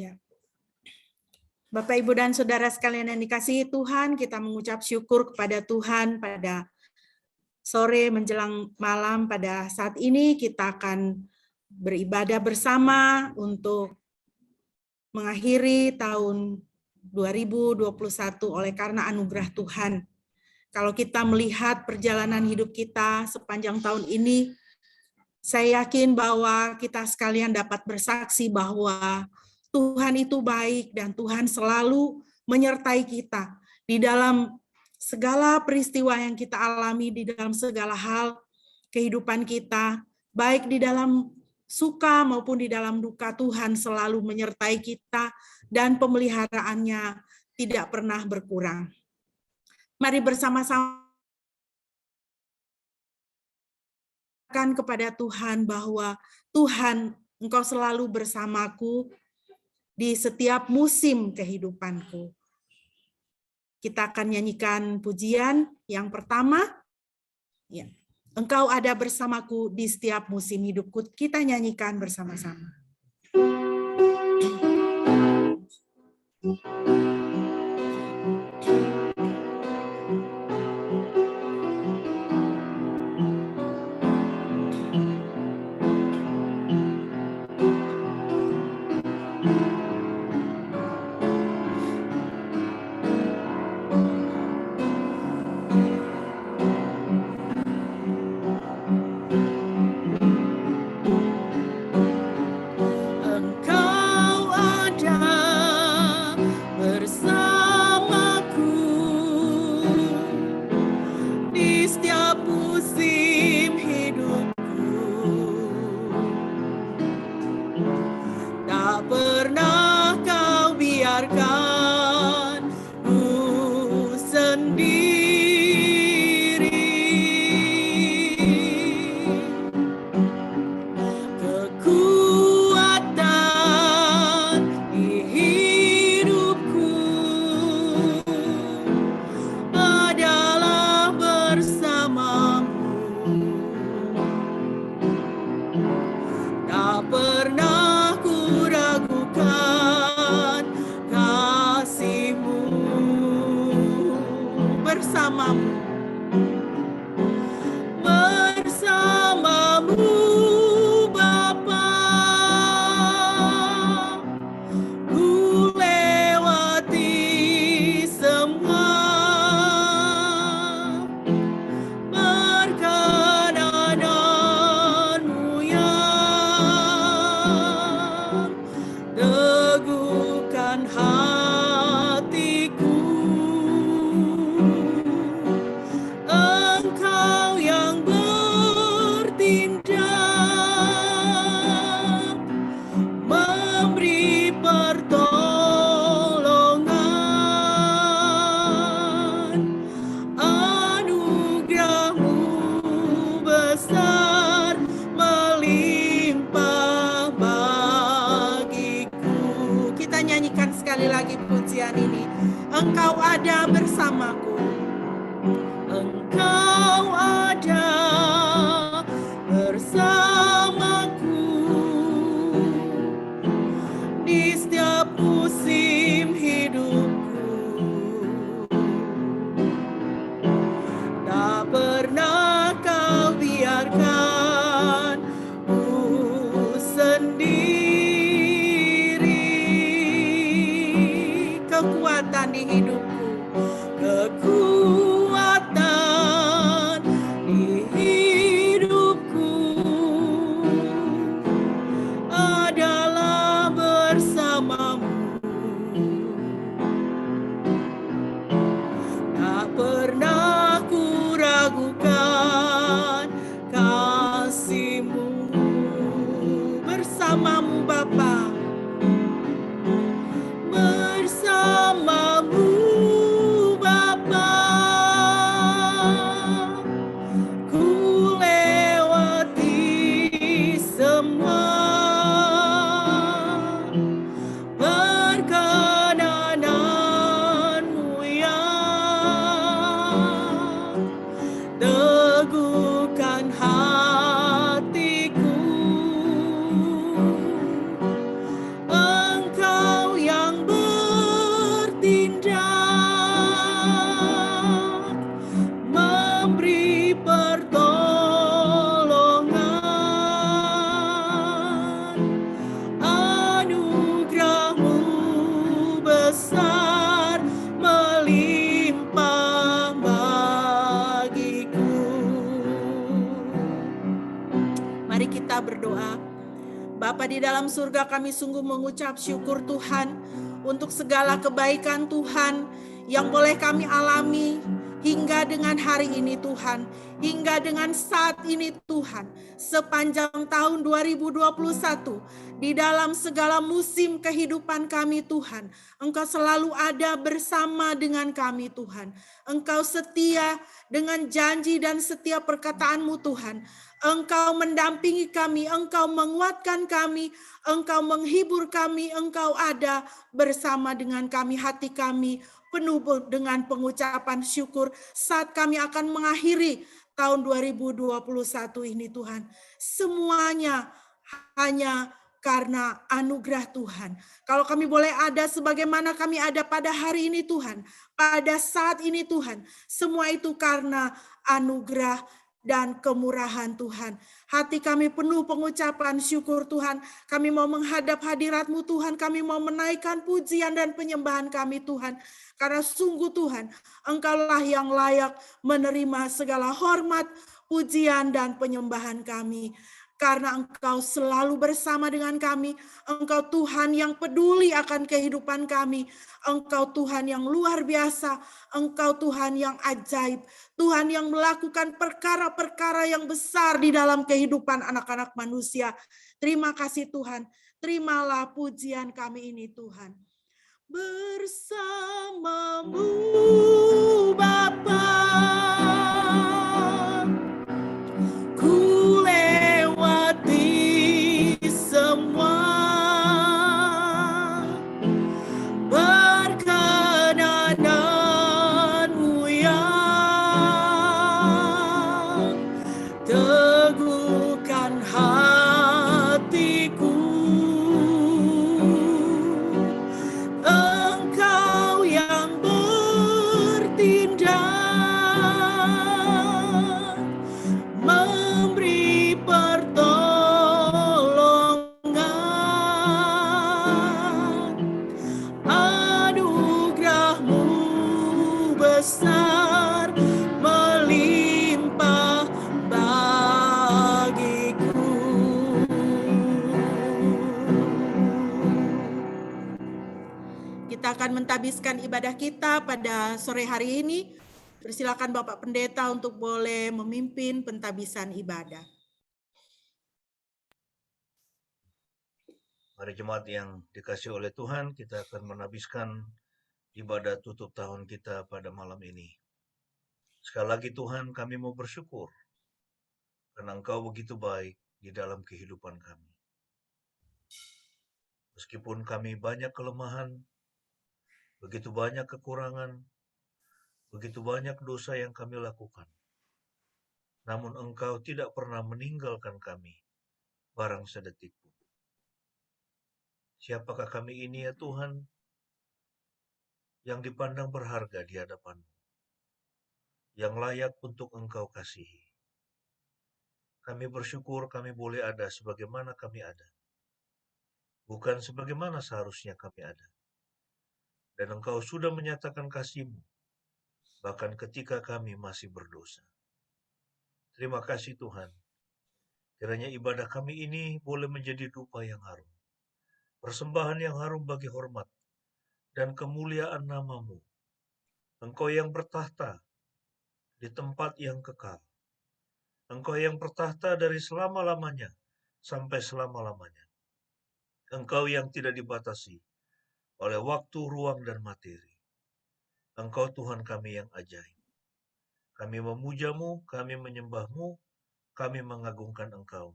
Ya. Bapak, Ibu, dan Saudara sekalian yang dikasihi Tuhan, kita mengucap syukur kepada Tuhan pada sore menjelang malam. Pada saat ini kita akan beribadah bersama untuk mengakhiri tahun 2021 oleh karena anugerah Tuhan. Kalau kita melihat perjalanan hidup kita sepanjang tahun ini, saya yakin bahwa kita sekalian dapat bersaksi bahwa Tuhan itu baik dan Tuhan selalu menyertai kita di dalam segala peristiwa yang kita alami, di dalam segala hal kehidupan kita, baik di dalam suka maupun di dalam duka. Tuhan selalu menyertai kita dan pemeliharaannya tidak pernah berkurang. Mari bersama-sama kepada Tuhan bahwa Tuhan, Engkau selalu bersamaku di setiap musim kehidupanku. Kita akan nyanyikan pujian yang pertama. Ya. Engkau ada bersamaku di setiap musim hidupku. Kita nyanyikan bersama-sama. Engkau ada bersamaku. Engkau ada bersamaku di setiap musim hidupku. Tak pernah kau biarkan ku sendiri. Kekuatan di hidupku, Bapa di dalam surga, kami sungguh mengucap syukur Tuhan untuk segala kebaikan Tuhan yang boleh kami alami hingga dengan hari ini Tuhan, hingga dengan saat ini Tuhan, sepanjang tahun 2021, di dalam segala musim kehidupan kami Tuhan, Engkau selalu ada bersama dengan kami Tuhan. Engkau setia dengan janji dan setiap perkataan-Mu Tuhan. Engkau mendampingi kami, Engkau menguatkan kami, Engkau menghibur kami, Engkau ada bersama dengan kami, hati kami penuh dengan pengucapan syukur saat kami akan mengakhiri tahun 2021 ini Tuhan. Semuanya hanya karena anugerah Tuhan. Kalau kami boleh ada sebagaimana kami ada pada hari ini Tuhan, pada saat ini Tuhan, semua itu karena anugerah dan kemurahan Tuhan. Hati kami penuh pengucapan syukur Tuhan. Kami mau menghadap hadirat-Mu Tuhan. Kami mau menaikkan pujian dan penyembahan kami Tuhan. Karena sungguh Tuhan, Engkaulah yang layak menerima segala hormat, pujian, dan penyembahan kami. Karena Engkau selalu bersama dengan kami. Engkau Tuhan yang peduli akan kehidupan kami. Engkau Tuhan yang luar biasa. Engkau Tuhan yang ajaib. Tuhan yang melakukan perkara-perkara yang besar di dalam kehidupan anak-anak manusia. Terima kasih Tuhan. Terimalah pujian kami ini Tuhan. Bersamamu Bapa, ku lewati semua, perkenananmu yang teguhkan hatiku. Engkau yang bertindak, memberi pertolongan. Anugerah-Mu besar melimpah bagiku. Kita akan mentabiskan ibadah kita pada sore hari ini. Persilakan Bapak Pendeta untuk boleh memimpin pentabisan ibadah. Mari jemaat yang dikasihi oleh Tuhan, kita akan menabiskan ibadah tutup tahun kita pada malam ini. Sekali lagi Tuhan, kami mau bersyukur karena Engkau begitu baik di dalam kehidupan kami. Meskipun kami banyak kelemahan, begitu banyak kekurangan, begitu banyak dosa yang kami lakukan, namun Engkau tidak pernah meninggalkan kami barang sedetik pun. Siapakah kami ini ya Tuhan, yang dipandang berharga di hadapan-Mu, yang layak untuk Engkau kasihi. Kami bersyukur kami boleh ada sebagaimana kami ada, bukan sebagaimana seharusnya kami ada. Dan Engkau sudah menyatakan kasih-Mu, bahkan ketika kami masih berdosa. Terima kasih Tuhan. Kiranya ibadah kami ini boleh menjadi dupa yang harum, persembahan yang harum bagi hormat dan kemuliaan nama-Mu. Engkau yang bertahta di tempat yang kekal. Engkau yang bertahta dari selama-lamanya sampai selama-lamanya. Engkau yang tidak dibatasi oleh waktu, ruang, dan materi. Engkau Tuhan kami yang ajaib. Kami memuja-Mu, kami menyembah-Mu, kami mengagungkan Engkau.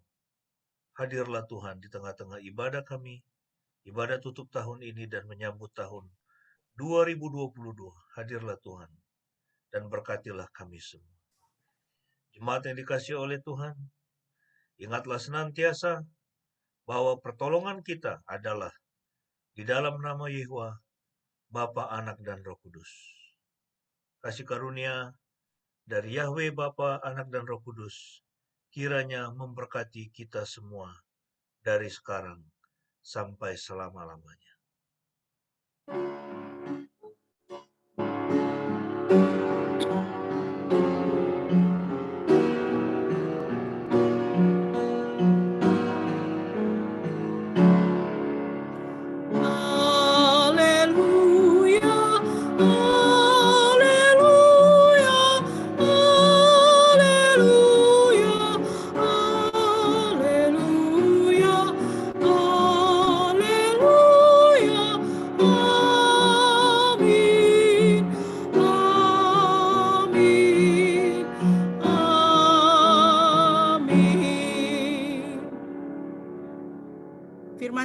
Hadirlah Tuhan di tengah-tengah ibadah kami, ibadah tutup tahun ini dan menyambut tahun 2022. Hadirlah Tuhan dan berkatilah kami semua. Jemaat yang dikasihi oleh Tuhan, ingatlah senantiasa bahwa pertolongan kita adalah di dalam nama Yehuwa, Bapa, Anak, dan Roh Kudus. Kasih karunia dari Yahweh Bapa, Anak, dan Roh Kudus kiranya memberkati kita semua dari sekarang sampai selama-lamanya.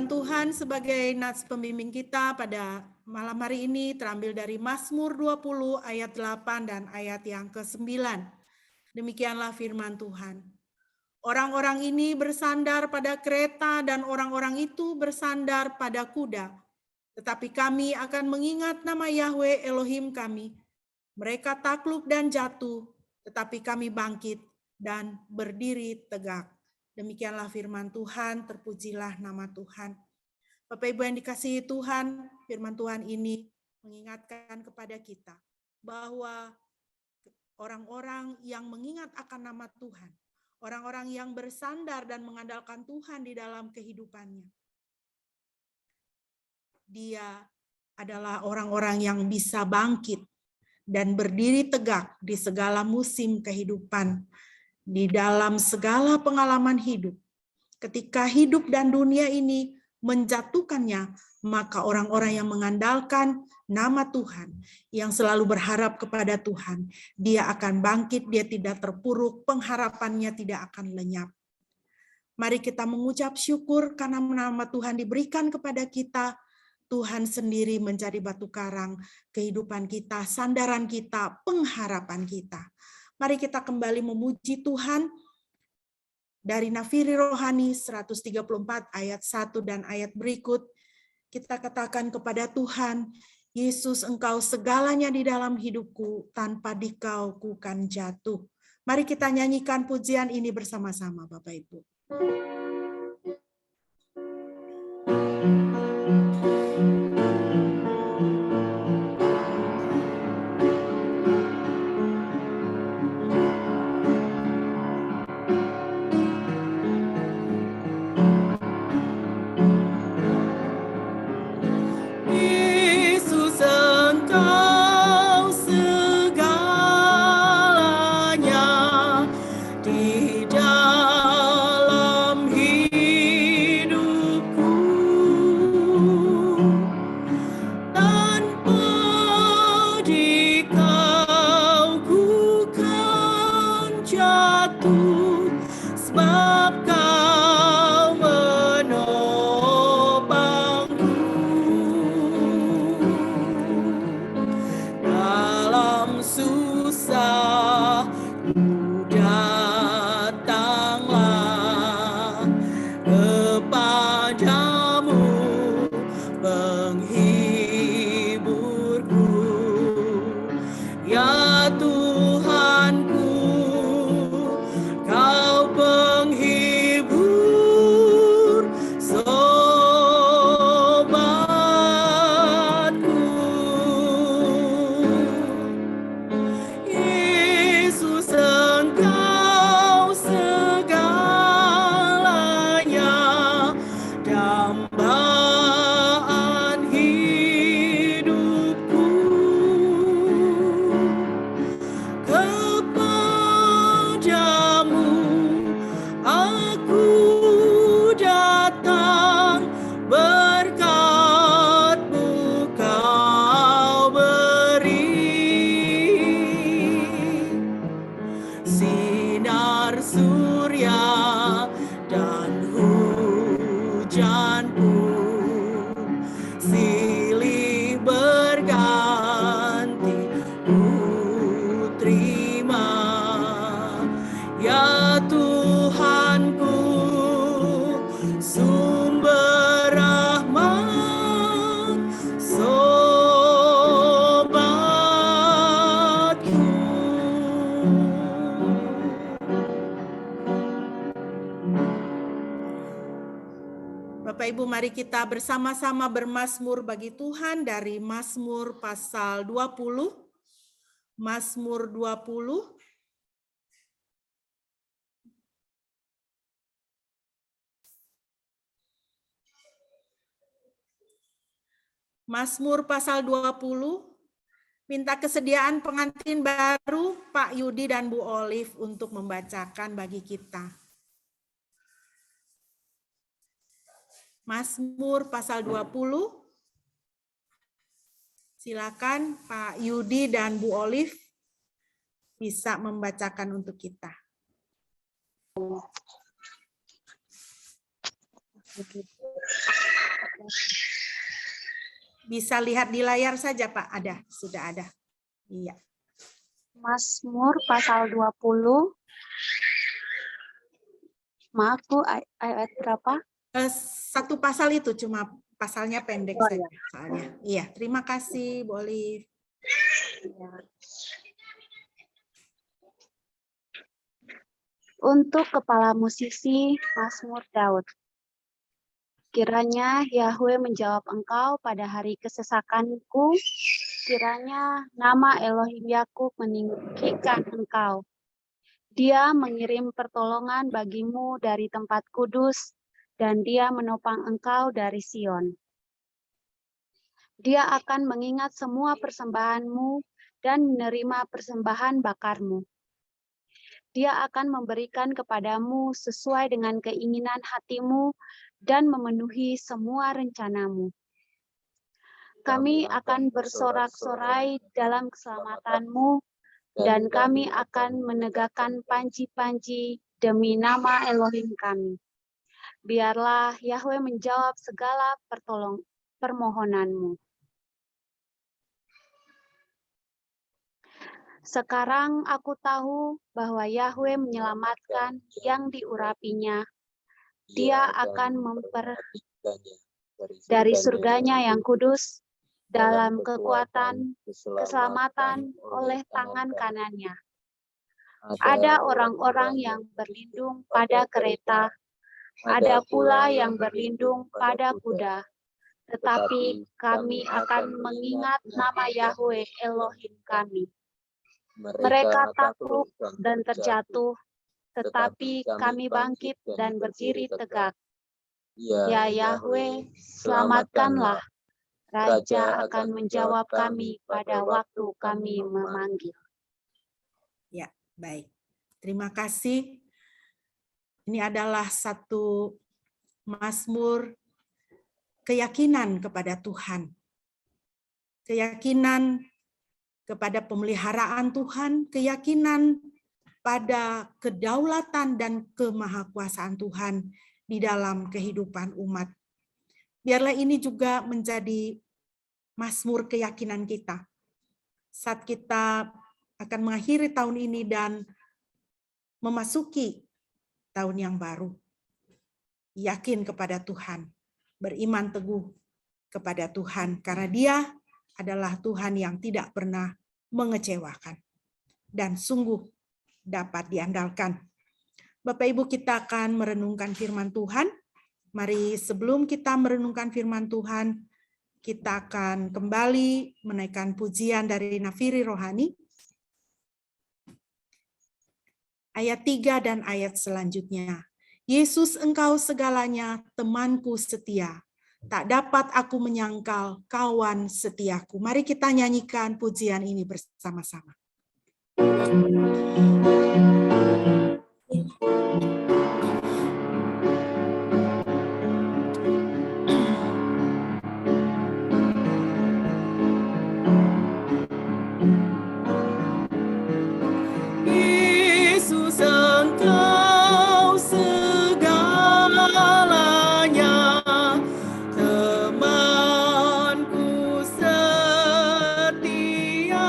Firman Tuhan sebagai nats pembimbing kita pada malam hari ini terambil dari Mazmur 20 ayat 8 dan ayat yang ke-9. Demikianlah firman Tuhan. Orang-orang ini bersandar pada kereta dan orang-orang itu bersandar pada kuda. Tetapi kami akan mengingat nama Yahweh Elohim kami. Mereka takluk dan jatuh, tetapi kami bangkit dan berdiri tegak. Demikianlah firman Tuhan, terpujilah nama Tuhan. Bapak Ibu yang dikasihi Tuhan, firman Tuhan ini mengingatkan kepada kita bahwa orang-orang yang mengingat akan nama Tuhan, orang-orang yang bersandar dan mengandalkan Tuhan di dalam kehidupannya, dia adalah orang-orang yang bisa bangkit dan berdiri tegak di segala musim kehidupan, di dalam segala pengalaman hidup. Ketika hidup dan dunia ini menjatuhkannya, maka orang-orang yang mengandalkan nama Tuhan, yang selalu berharap kepada Tuhan, dia akan bangkit, dia tidak terpuruk, pengharapannya tidak akan lenyap. Mari kita mengucap syukur karena nama Tuhan diberikan kepada kita. Tuhan sendiri menjadi batu karang kehidupan kita, sandaran kita, pengharapan kita. Mari kita kembali memuji Tuhan dari Nafiri Rohani 134 ayat 1 dan ayat berikut. Kita katakan kepada Tuhan, Yesus, Engkau segalanya di dalam hidupku, tanpa Dikau ku kan jatuh. Mari kita nyanyikan pujian ini bersama-sama, Bapak Ibu. Bapak Ibu, mari kita bersama-sama bermazmur bagi Tuhan dari Mazmur pasal 20. Mazmur 20. Mazmur pasal 20. Minta kesediaan pengantin baru Pak Yudi dan Bu Olive untuk membacakan bagi kita. Mazmur pasal 20. Silakan Pak Yudi dan Bu Olive bisa membacakan untuk kita. Bisa lihat di layar saja, Pak. Ada, sudah ada. Iya. Mazmur pasal 20. Maaf Bu, ayat berapa? Satu pasal itu, cuma pasalnya pendek Oh, saja ya. soalnya. Iya, terima kasih, Bu Olive. Ya. Untuk kepala musisi Mazmur Daud. Kiranya Yahweh menjawab engkau pada hari kesesakanku. Kiranya nama Elohim Yakub meninggikan engkau. Dia mengirim pertolongan bagimu dari tempat kudus, dan dia menopang engkau dari Sion. Dia akan mengingat semua persembahanmu dan menerima persembahan bakarmu. Dia akan memberikan kepadamu sesuai dengan keinginan hatimu dan memenuhi semua rencanamu. Kami akan bersorak-sorai dalam keselamatanmu, dan kami akan menegakkan panji-panji demi nama Elohim kami. Biarlah Yahweh menjawab segala permohonanmu. Sekarang aku tahu bahwa Yahweh menyelamatkan yang diurapinya. Dia akan dari surganya yang kudus, dalam kekuatan keselamatan oleh tangan kanannya. Ada orang-orang yang berlindung pada kereta, ada pula yang berlindung pada kuda. Tetapi kami akan mengingat nama Yahweh Elohim kami. Mereka takluk dan terjatuh, tetapi kami bangkit dan berdiri tegak. Ya Yahweh, selamatkanlah. Raja akan menjawab kami pada waktu kami memanggil. Ya, baik. Terima kasih. Ini adalah satu mazmur keyakinan kepada Tuhan. Keyakinan kepada pemeliharaan Tuhan, keyakinan pada kedaulatan dan kemahakuasaan Tuhan di dalam kehidupan umat. Biarlah ini juga menjadi mazmur keyakinan kita. Saat kita akan mengakhiri tahun ini dan memasuki tahun yang baru. Yakin kepada Tuhan, beriman teguh kepada Tuhan, karena Dia adalah Tuhan yang tidak pernah mengecewakan dan sungguh dapat diandalkan. Bapak Ibu, kita akan merenungkan firman Tuhan. Mari sebelum kita merenungkan firman Tuhan, kita akan kembali menaikkan pujian dari Nafiri Rohani. Ayat 3 dan ayat selanjutnya. Yesus engkau segalanya, temanku setia. Tak dapat aku menyangkal kawan setiaku. Mari kita nyanyikan pujian ini bersama-sama. Yesus engkau segalanya, temanku setia.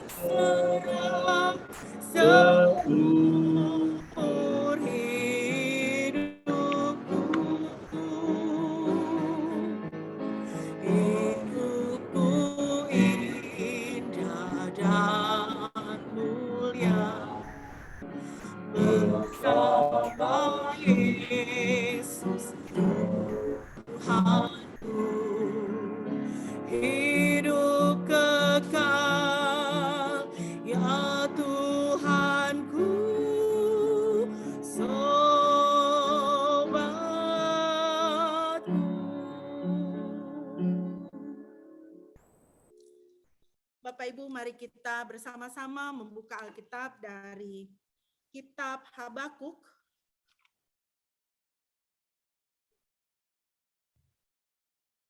berserah seumur hidupku. Hidupku indah dan mulia bersama Yesus Tuhanku. Hidup kekal ya Tuhanku, sobatku. Bapak Ibu, mari kita bersama-sama membuka Alkitab dari Kitab Habakuk.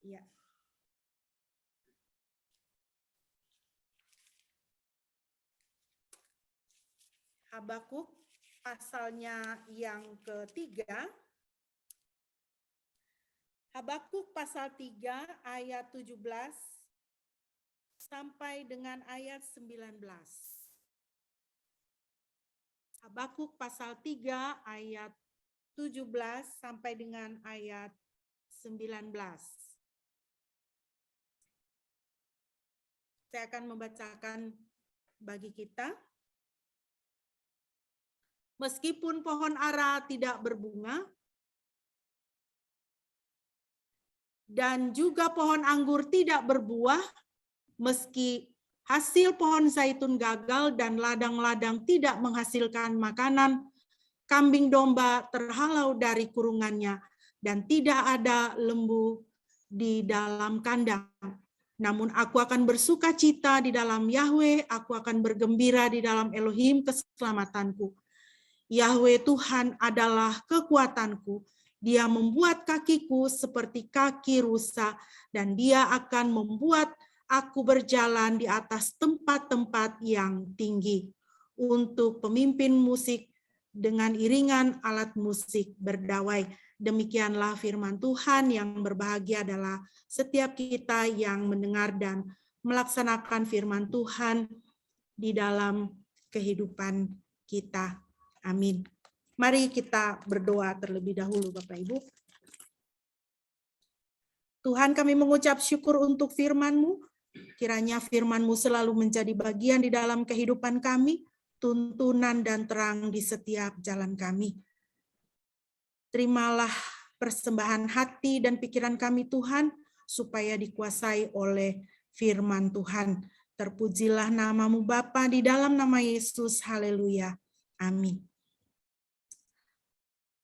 Ya. Habakuk pasalnya yang ketiga. Habakuk pasal 3 ayat 17 sampai dengan ayat 19. Habakuk pasal 3 ayat 17 sampai dengan ayat 19. Saya akan membacakan bagi kita. Meskipun pohon ara tidak berbunga, dan juga pohon anggur tidak berbuah, meski hasil pohon zaitun gagal dan ladang-ladang tidak menghasilkan makanan, kambing domba terhalau dari kurungannya, dan tidak ada lembu di dalam kandang. Namun aku akan bersuka cita di dalam Yahweh, aku akan bergembira di dalam Elohim keselamatanku. Yahweh Tuhan adalah kekuatanku. Dia membuat kakiku seperti kaki rusa, dan dia akan membuat aku berjalan di atas tempat-tempat yang tinggi. Untuk pemimpin musik dengan iringan alat musik berdawai. Demikianlah firman Tuhan. Yang berbahagia adalah setiap kita yang mendengar dan melaksanakan firman Tuhan di dalam kehidupan kita. Amin. Mari kita berdoa terlebih dahulu, Bapak Ibu. Tuhan, kami mengucap syukur untuk firman-Mu. Kiranya firman-Mu selalu menjadi bagian di dalam kehidupan kami, tuntunan dan terang di setiap jalan kami. Terimalah persembahan hati dan pikiran kami, Tuhan, supaya dikuasai oleh firman Tuhan. Terpujilah nama-Mu Bapa, di dalam nama Yesus. Haleluya. Amin.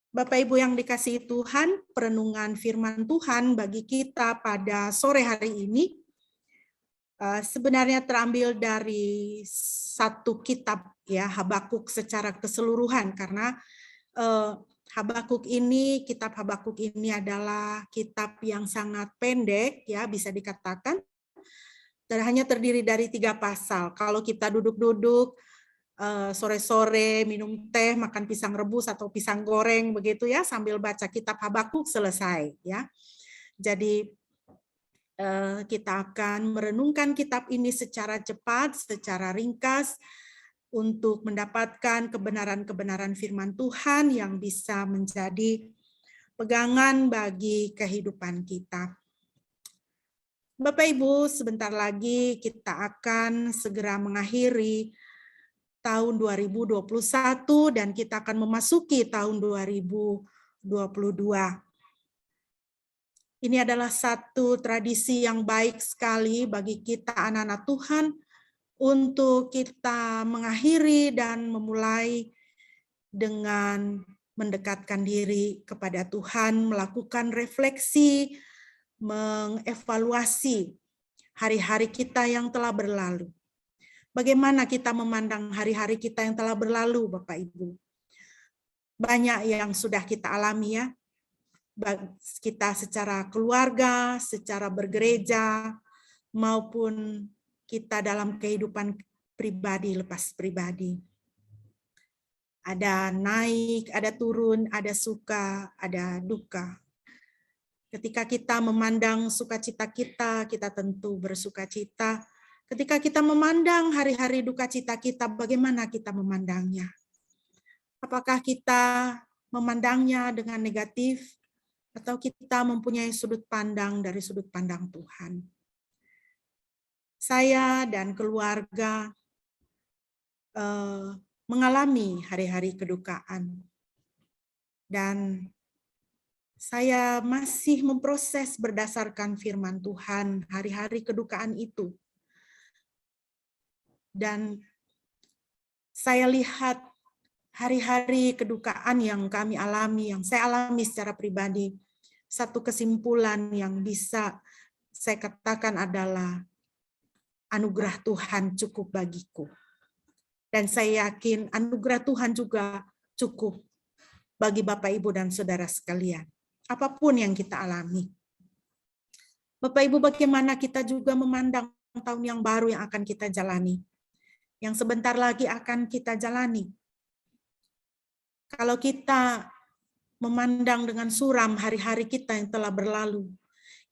Bapak Ibu yang dikasihi Tuhan, perenungan firman Tuhan bagi kita pada sore hari ini sebenarnya terambil dari satu kitab, ya, Habakuk secara keseluruhan, karena kitab Habakuk ini adalah kitab yang sangat pendek, ya, bisa dikatakan hanya terdiri dari 3 pasal. Kalau kita duduk-duduk sore-sore minum teh, makan pisang rebus atau pisang goreng begitu, ya, sambil baca kitab Habakuk, selesai, ya. Jadi kita akan merenungkan kitab ini secara cepat, secara ringkas, untuk mendapatkan kebenaran-kebenaran firman Tuhan yang bisa menjadi pegangan bagi kehidupan kita. Bapak Ibu, sebentar lagi kita akan segera mengakhiri tahun 2021 dan kita akan memasuki tahun 2022. Ini adalah satu tradisi yang baik sekali bagi kita anak-anak Tuhan untuk kita mengakhiri dan memulai dengan mendekatkan diri kepada Tuhan, melakukan refleksi, mengevaluasi hari-hari kita yang telah berlalu. Bagaimana kita memandang hari-hari kita yang telah berlalu, Bapak Ibu? Banyak yang sudah kita alami, ya. Kita secara keluarga, secara bergereja, maupun kita dalam kehidupan pribadi, lepas pribadi. Ada naik, ada turun, ada suka, ada duka. Ketika kita memandang sukacita kita, kita tentu bersukacita. Ketika kita memandang hari-hari duka cita kita, bagaimana kita memandangnya? Apakah kita memandangnya dengan negatif atau kita mempunyai sudut pandang dari sudut pandang Tuhan? Saya dan keluarga mengalami hari-hari kedukaan. Dan saya masih memproses berdasarkan firman Tuhan hari-hari kedukaan itu. Dan saya lihat hari-hari kedukaan yang kami alami, yang saya alami secara pribadi, satu kesimpulan yang bisa saya katakan adalah anugerah Tuhan cukup bagiku. Dan saya yakin anugerah Tuhan juga cukup bagi Bapak, Ibu, dan saudara sekalian. Apapun yang kita alami. Bapak, Ibu, bagaimana kita juga memandang tahun yang baru yang akan kita jalani. Yang sebentar lagi akan kita jalani. Kalau kita memandang dengan suram hari-hari kita yang telah berlalu,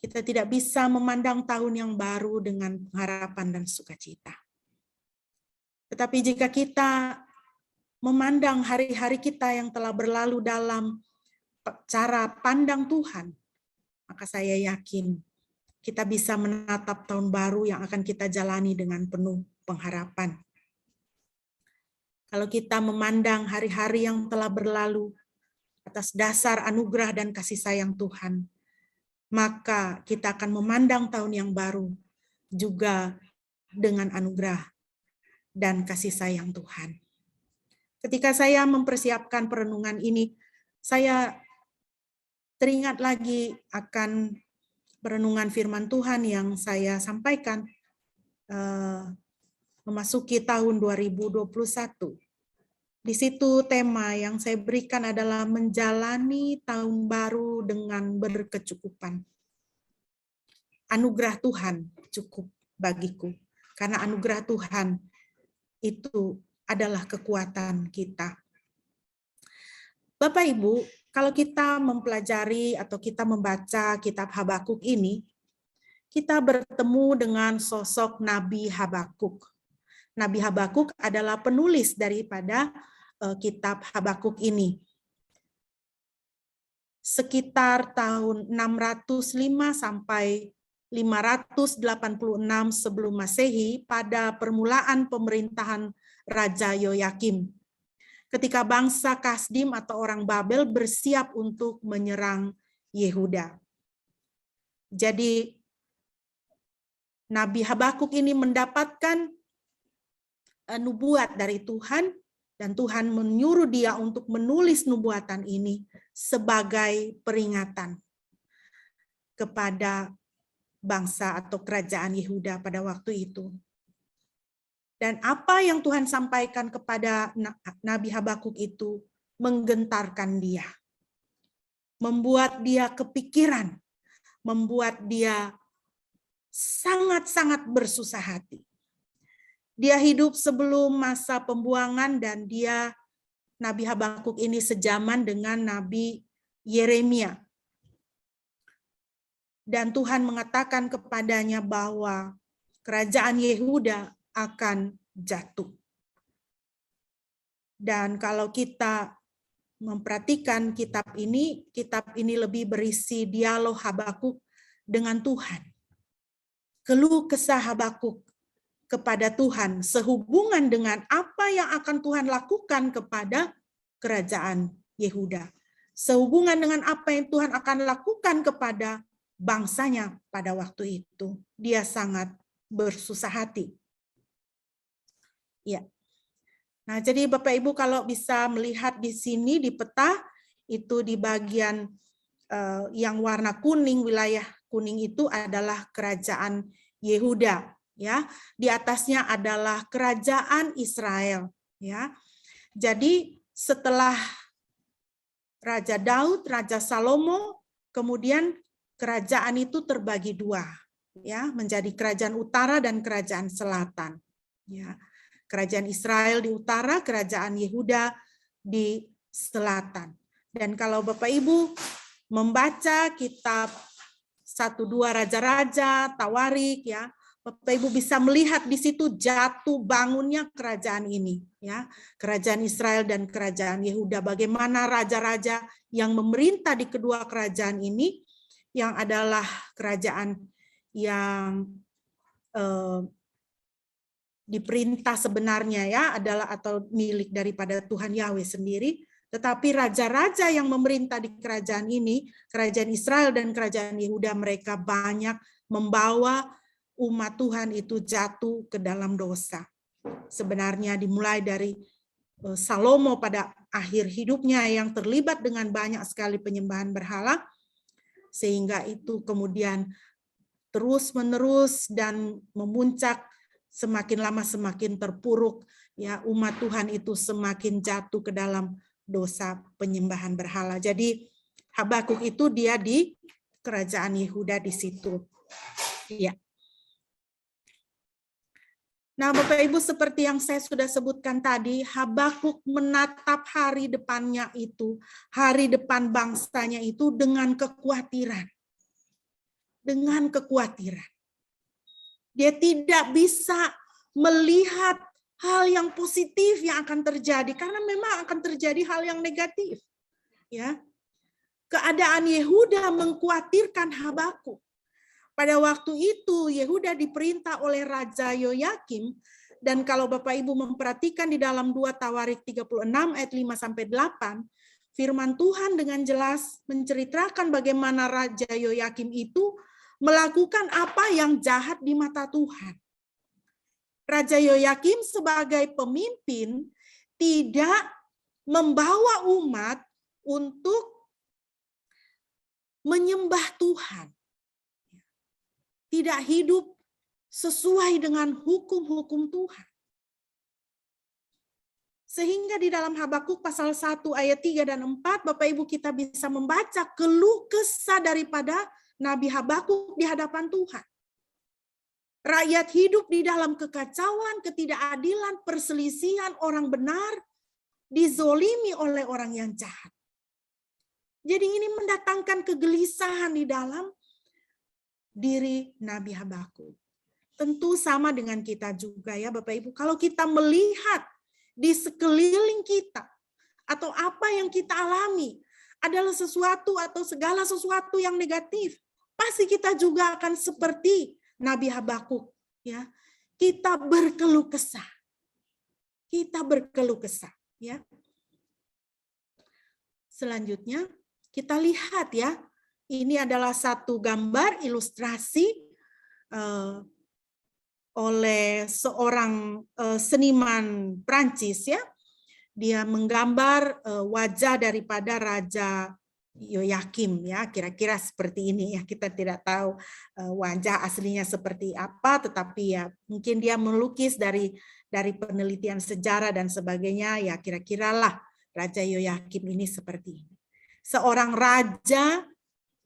kita tidak bisa memandang tahun yang baru dengan harapan dan sukacita. Tetapi jika kita memandang hari-hari kita yang telah berlalu dalam cara pandang Tuhan, maka saya yakin kita bisa menatap tahun baru yang akan kita jalani dengan penuh pengharapan. Kalau kita memandang hari-hari yang telah berlalu atas dasar anugerah dan kasih sayang Tuhan, maka kita akan memandang tahun yang baru juga dengan anugerah dan kasih sayang Tuhan. Ketika saya mempersiapkan perenungan ini, saya teringat lagi akan perenungan firman Tuhan yang saya sampaikan memasuki tahun 2021. Di situ tema yang saya berikan adalah menjalani tahun baru dengan berkecukupan. Anugerah Tuhan cukup bagiku, karena anugerah Tuhan itu adalah kekuatan kita. Bapak Ibu, kalau kita mempelajari atau kita membaca kitab Habakuk ini, kita bertemu dengan sosok Nabi Habakuk. Nabi Habakuk adalah penulis daripada kitab Habakuk ini. Sekitar tahun 605 sampai 586 sebelum Masehi, pada permulaan pemerintahan Raja Yoyakim, ketika bangsa Kasdim atau orang Babel bersiap untuk menyerang Yehuda. Jadi Nabi Habakuk ini mendapatkan nubuat dari Tuhan, dan Tuhan menyuruh dia untuk menulis nubuatan ini sebagai peringatan kepada bangsa atau kerajaan Yehuda pada waktu itu. Dan apa yang Tuhan sampaikan kepada Nabi Habakuk itu menggentarkan dia, membuat dia kepikiran, membuat dia sangat-sangat bersusah hati. Dia hidup sebelum masa pembuangan, dan Nabi Habakuk ini sejaman dengan Nabi Yeremia. Dan Tuhan mengatakan kepadanya bahwa kerajaan Yehuda akan jatuh. Dan kalau kita memperhatikan kitab ini lebih berisi dialog Habakuk dengan Tuhan. Keluh kesah Habakuk kepada Tuhan sehubungan dengan apa yang akan Tuhan lakukan kepada kerajaan Yehuda. Sehubungan dengan apa yang Tuhan akan lakukan kepada bangsanya pada waktu itu. Dia sangat bersusah hati. Ya. Nah, jadi Bapak Ibu kalau bisa melihat di sini di peta, itu di bagian yang warna kuning, wilayah kuning itu adalah kerajaan Yehuda. Ya, di atasnya adalah kerajaan Israel, ya. Jadi setelah Raja Daud, Raja Salomo, kemudian kerajaan itu terbagi dua, ya, menjadi kerajaan utara dan kerajaan selatan, ya. Kerajaan Israel di utara, kerajaan Yehuda di selatan. Dan kalau Bapak Ibu membaca kitab 1-2 Raja-Raja, Tawarik, ya. Bapak Ibu bisa melihat di situ jatuh bangunnya kerajaan ini, ya. Kerajaan Israel dan kerajaan Yehuda. Bagaimana raja-raja yang memerintah di kedua kerajaan ini, yang adalah kerajaan yang diperintah sebenarnya ya adalah atau milik daripada Tuhan Yahweh sendiri. Tetapi raja-raja yang memerintah di kerajaan ini, kerajaan Israel dan kerajaan Yehuda, mereka banyak membawa umat Tuhan itu jatuh ke dalam dosa. Sebenarnya dimulai dari Salomo pada akhir hidupnya yang terlibat dengan banyak sekali penyembahan berhala, sehingga itu kemudian terus-menerus dan memuncak, semakin lama semakin terpuruk, ya, umat Tuhan itu semakin jatuh ke dalam dosa penyembahan berhala. Jadi Habakuk itu dia di kerajaan Yehuda di situ. Ya. Nah, Bapak Ibu, seperti yang saya sudah sebutkan tadi, Habakuk menatap hari depannya itu, hari depan bangsanya itu dengan kekhawatiran. Dengan kekhawatiran. Dia tidak bisa melihat hal yang positif yang akan terjadi, karena memang akan terjadi hal yang negatif. Ya. Keadaan Yehuda mengkhawatirkan Habakuk. Pada waktu itu Yehuda diperintah oleh Raja Yoyakim, dan kalau Bapak Ibu memperhatikan di dalam 2 Tawarik 36 ayat 5-8, firman Tuhan dengan jelas menceritakan bagaimana Raja Yoyakim itu melakukan apa yang jahat di mata Tuhan. Raja Yoyakim sebagai pemimpin tidak membawa umat untuk menyembah Tuhan. Tidak hidup sesuai dengan hukum-hukum Tuhan. Sehingga di dalam Habakuk pasal 1 ayat 3 dan 4, Bapak Ibu kita bisa membaca keluh kesah daripada Nabi Habakuk di hadapan Tuhan. Rakyat hidup di dalam kekacauan, ketidakadilan, perselisihan, orang benar dizolimi oleh orang yang jahat. Jadi ini mendatangkan kegelisahan di dalam diri Nabi Habakuk. Tentu sama dengan kita juga ya Bapak Ibu. Kalau kita melihat di sekeliling kita atau apa yang kita alami adalah sesuatu atau segala sesuatu yang negatif, pasti kita juga akan seperti Nabi Habakuk ya. Kita berkeluh kesah. Kita berkeluh kesah ya. Selanjutnya kita lihat ya. Ini adalah satu gambar ilustrasi oleh seorang seniman Prancis ya. Dia menggambar wajah daripada Raja Yoyakim ya, kira-kira seperti ini ya. Kita tidak tahu wajah aslinya seperti apa, tetapi ya mungkin dia melukis dari penelitian sejarah dan sebagainya ya, kira-kiralah Raja Yoyakim ini seperti ini. Seorang raja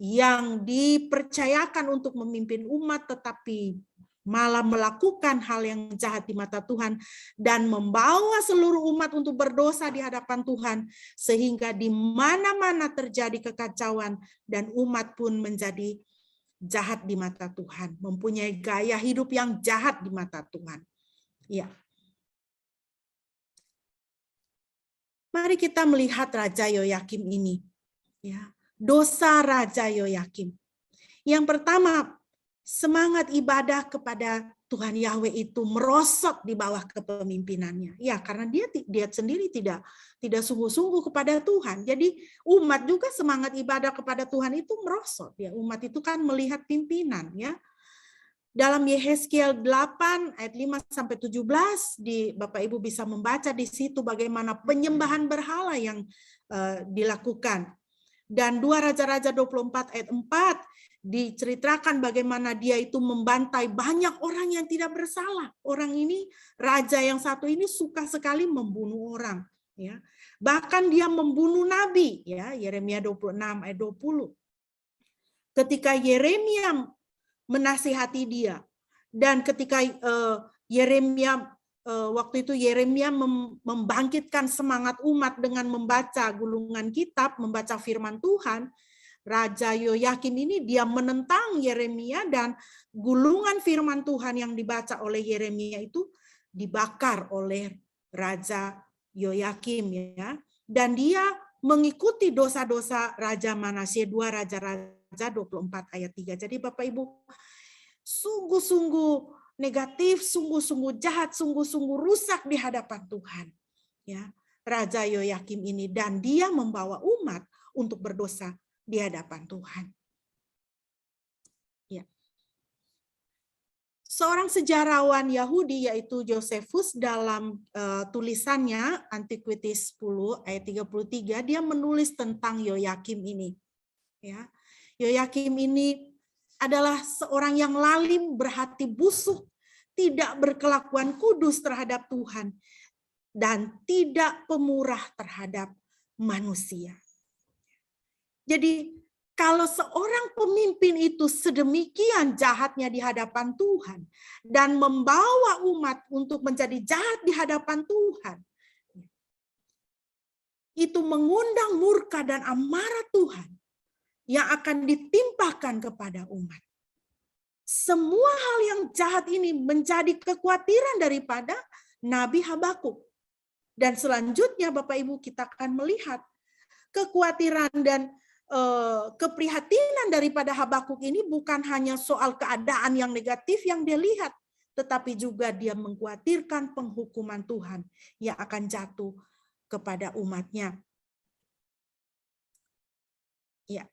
yang dipercayakan untuk memimpin umat tetapi malah melakukan hal yang jahat di mata Tuhan dan membawa seluruh umat untuk berdosa di hadapan Tuhan, sehingga di mana-mana terjadi kekacauan dan umat pun menjadi jahat di mata Tuhan, mempunyai gaya hidup yang jahat di mata Tuhan. Ya. Mari kita melihat Raja Yoyakim ini. Ya. Dosa Raja Yoyakim. Yang pertama, semangat ibadah kepada Tuhan Yahweh itu merosot di bawah kepemimpinannya. Ya, karena dia sendiri tidak sungguh-sungguh kepada Tuhan. Jadi umat juga semangat ibadah kepada Tuhan itu merosot. Ya, umat itu kan melihat pimpinan. Ya, dalam Yehezkiel 8 ayat 5-17 Bapak Ibu bisa membaca di situ bagaimana penyembahan berhala yang dilakukan. Dan 2 Raja-Raja 24 ayat 4 diceritakan bagaimana dia itu membantai banyak orang yang tidak bersalah. Orang ini, raja yang satu ini suka sekali membunuh orang. Ya. Bahkan dia membunuh nabi. Ya, Yeremia 26 ayat 20. Ketika Yeremia menasihati dia, dan ketika Yeremia waktu itu Yeremia membangkitkan semangat umat dengan membaca gulungan kitab, membaca firman Tuhan, Raja Yoyakim ini dia menentang Yeremia, dan gulungan firman Tuhan yang dibaca oleh Yeremia itu dibakar oleh Raja Yoyakim, ya. Dan dia mengikuti dosa-dosa Raja Manasye, 2 Raja-Raja 24 ayat 3. Jadi Bapak Ibu, sungguh-sungguh negatif, sungguh-sungguh jahat, sungguh-sungguh rusak di hadapan Tuhan. Ya, Raja Yoyakim ini, dan dia membawa umat untuk berdosa di hadapan Tuhan. Ya. Seorang sejarawan Yahudi yaitu Josephus dalam tulisannya Antiquities 10 ayat 33, dia menulis tentang Yoyakim ini. Ya. Yoyakim ini adalah seorang yang lalim, berhati busuk, tidak berkelakuan kudus terhadap Tuhan, dan tidak pemurah terhadap manusia. Jadi kalau seorang pemimpin itu sedemikian jahatnya di hadapan Tuhan dan membawa umat untuk menjadi jahat di hadapan Tuhan, itu mengundang murka dan amarah Tuhan yang akan ditimpakan kepada umat. Semua hal yang jahat ini menjadi kekhawatiran daripada Nabi Habakuk. Dan selanjutnya Bapak Ibu kita akan melihat kekhawatiran dan keprihatinan daripada Habakuk ini bukan hanya soal keadaan yang negatif yang dia lihat, tetapi juga dia mengkhawatirkan penghukuman Tuhan yang akan jatuh kepada umatnya. Ya.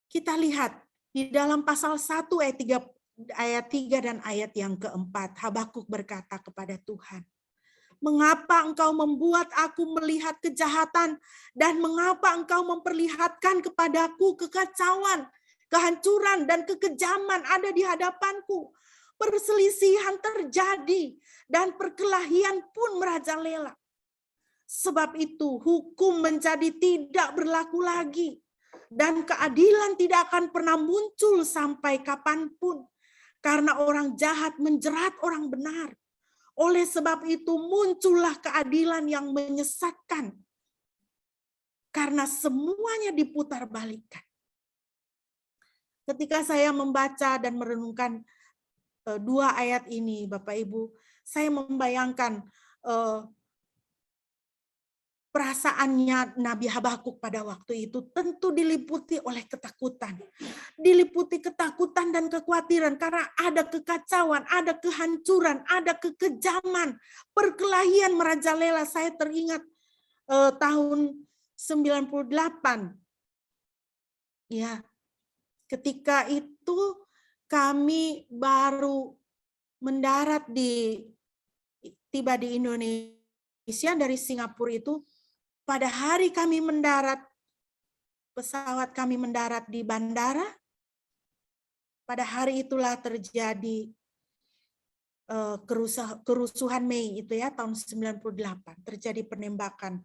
Kita lihat di dalam pasal 1 ayat 3 dan ayat yang keempat, Habakuk berkata kepada Tuhan, "Mengapa engkau membuat aku melihat kejahatan, dan mengapa engkau memperlihatkan kepadaku kekacauan, kehancuran, dan kekejaman ada di hadapanku? Perselisihan terjadi, dan perkelahian pun merajalela. Sebab itu hukum menjadi tidak berlaku lagi, dan keadilan tidak akan pernah muncul sampai kapanpun, karena orang jahat menjerat orang benar. Oleh sebab itu muncullah keadilan yang menyesatkan, karena semuanya diputarbalikkan." Ketika saya membaca dan merenungkan 2 ayat ini, Bapak Ibu, saya membayangkan perasaannya Nabi Habakuk pada waktu itu tentu diliputi oleh ketakutan. Diliputi ketakutan dan kekhawatiran karena ada kekacauan, ada kehancuran, ada kekejaman, perkelahian merajalela. Saya teringat tahun 98. Ya, ketika itu kami baru tiba di Indonesia dari Singapura itu. Pada hari kami mendarat, pesawat kami mendarat di bandara, pada hari itulah terjadi kerusuhan Mei itu ya, tahun 98, terjadi penembakan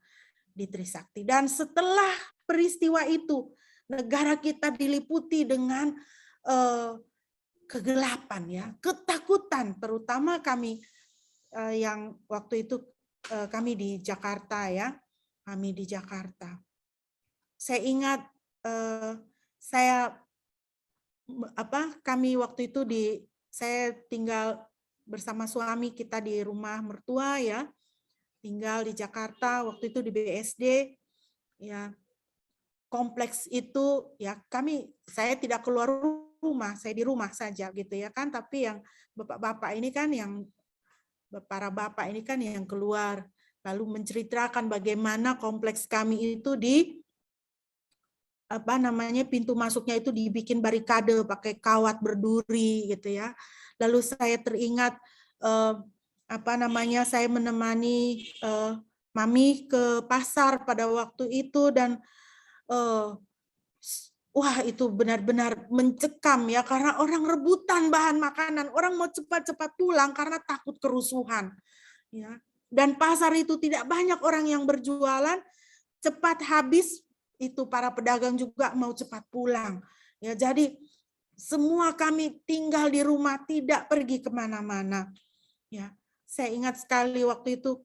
di Trisakti. Dan setelah peristiwa itu, negara kita diliputi dengan kegelapan ya, ketakutan, terutama kami yang waktu itu kami di Jakarta ya. Kami di Jakarta. Saya ingat kami waktu itu saya tinggal bersama suami kita di rumah mertua ya. Tinggal di Jakarta waktu itu di BSD ya. Kompleks itu ya saya tidak keluar rumah, saya di rumah saja gitu ya kan, tapi yang bapak-bapak ini kan para bapak ini kan yang keluar, lalu menceritakan bagaimana kompleks kami itu pintu masuknya itu dibikin barikade pakai kawat berduri gitu ya. Lalu saya teringat saya menemani mami ke pasar pada waktu itu, dan wah itu benar-benar mencekam ya, karena orang rebutan bahan makanan, orang mau cepat-cepat pulang karena takut kerusuhan ya. Dan pasar itu tidak banyak orang yang berjualan, cepat habis, itu para pedagang juga mau cepat pulang. Ya, jadi semua kami tinggal di rumah, tidak pergi kemana-mana. Ya, saya ingat sekali waktu itu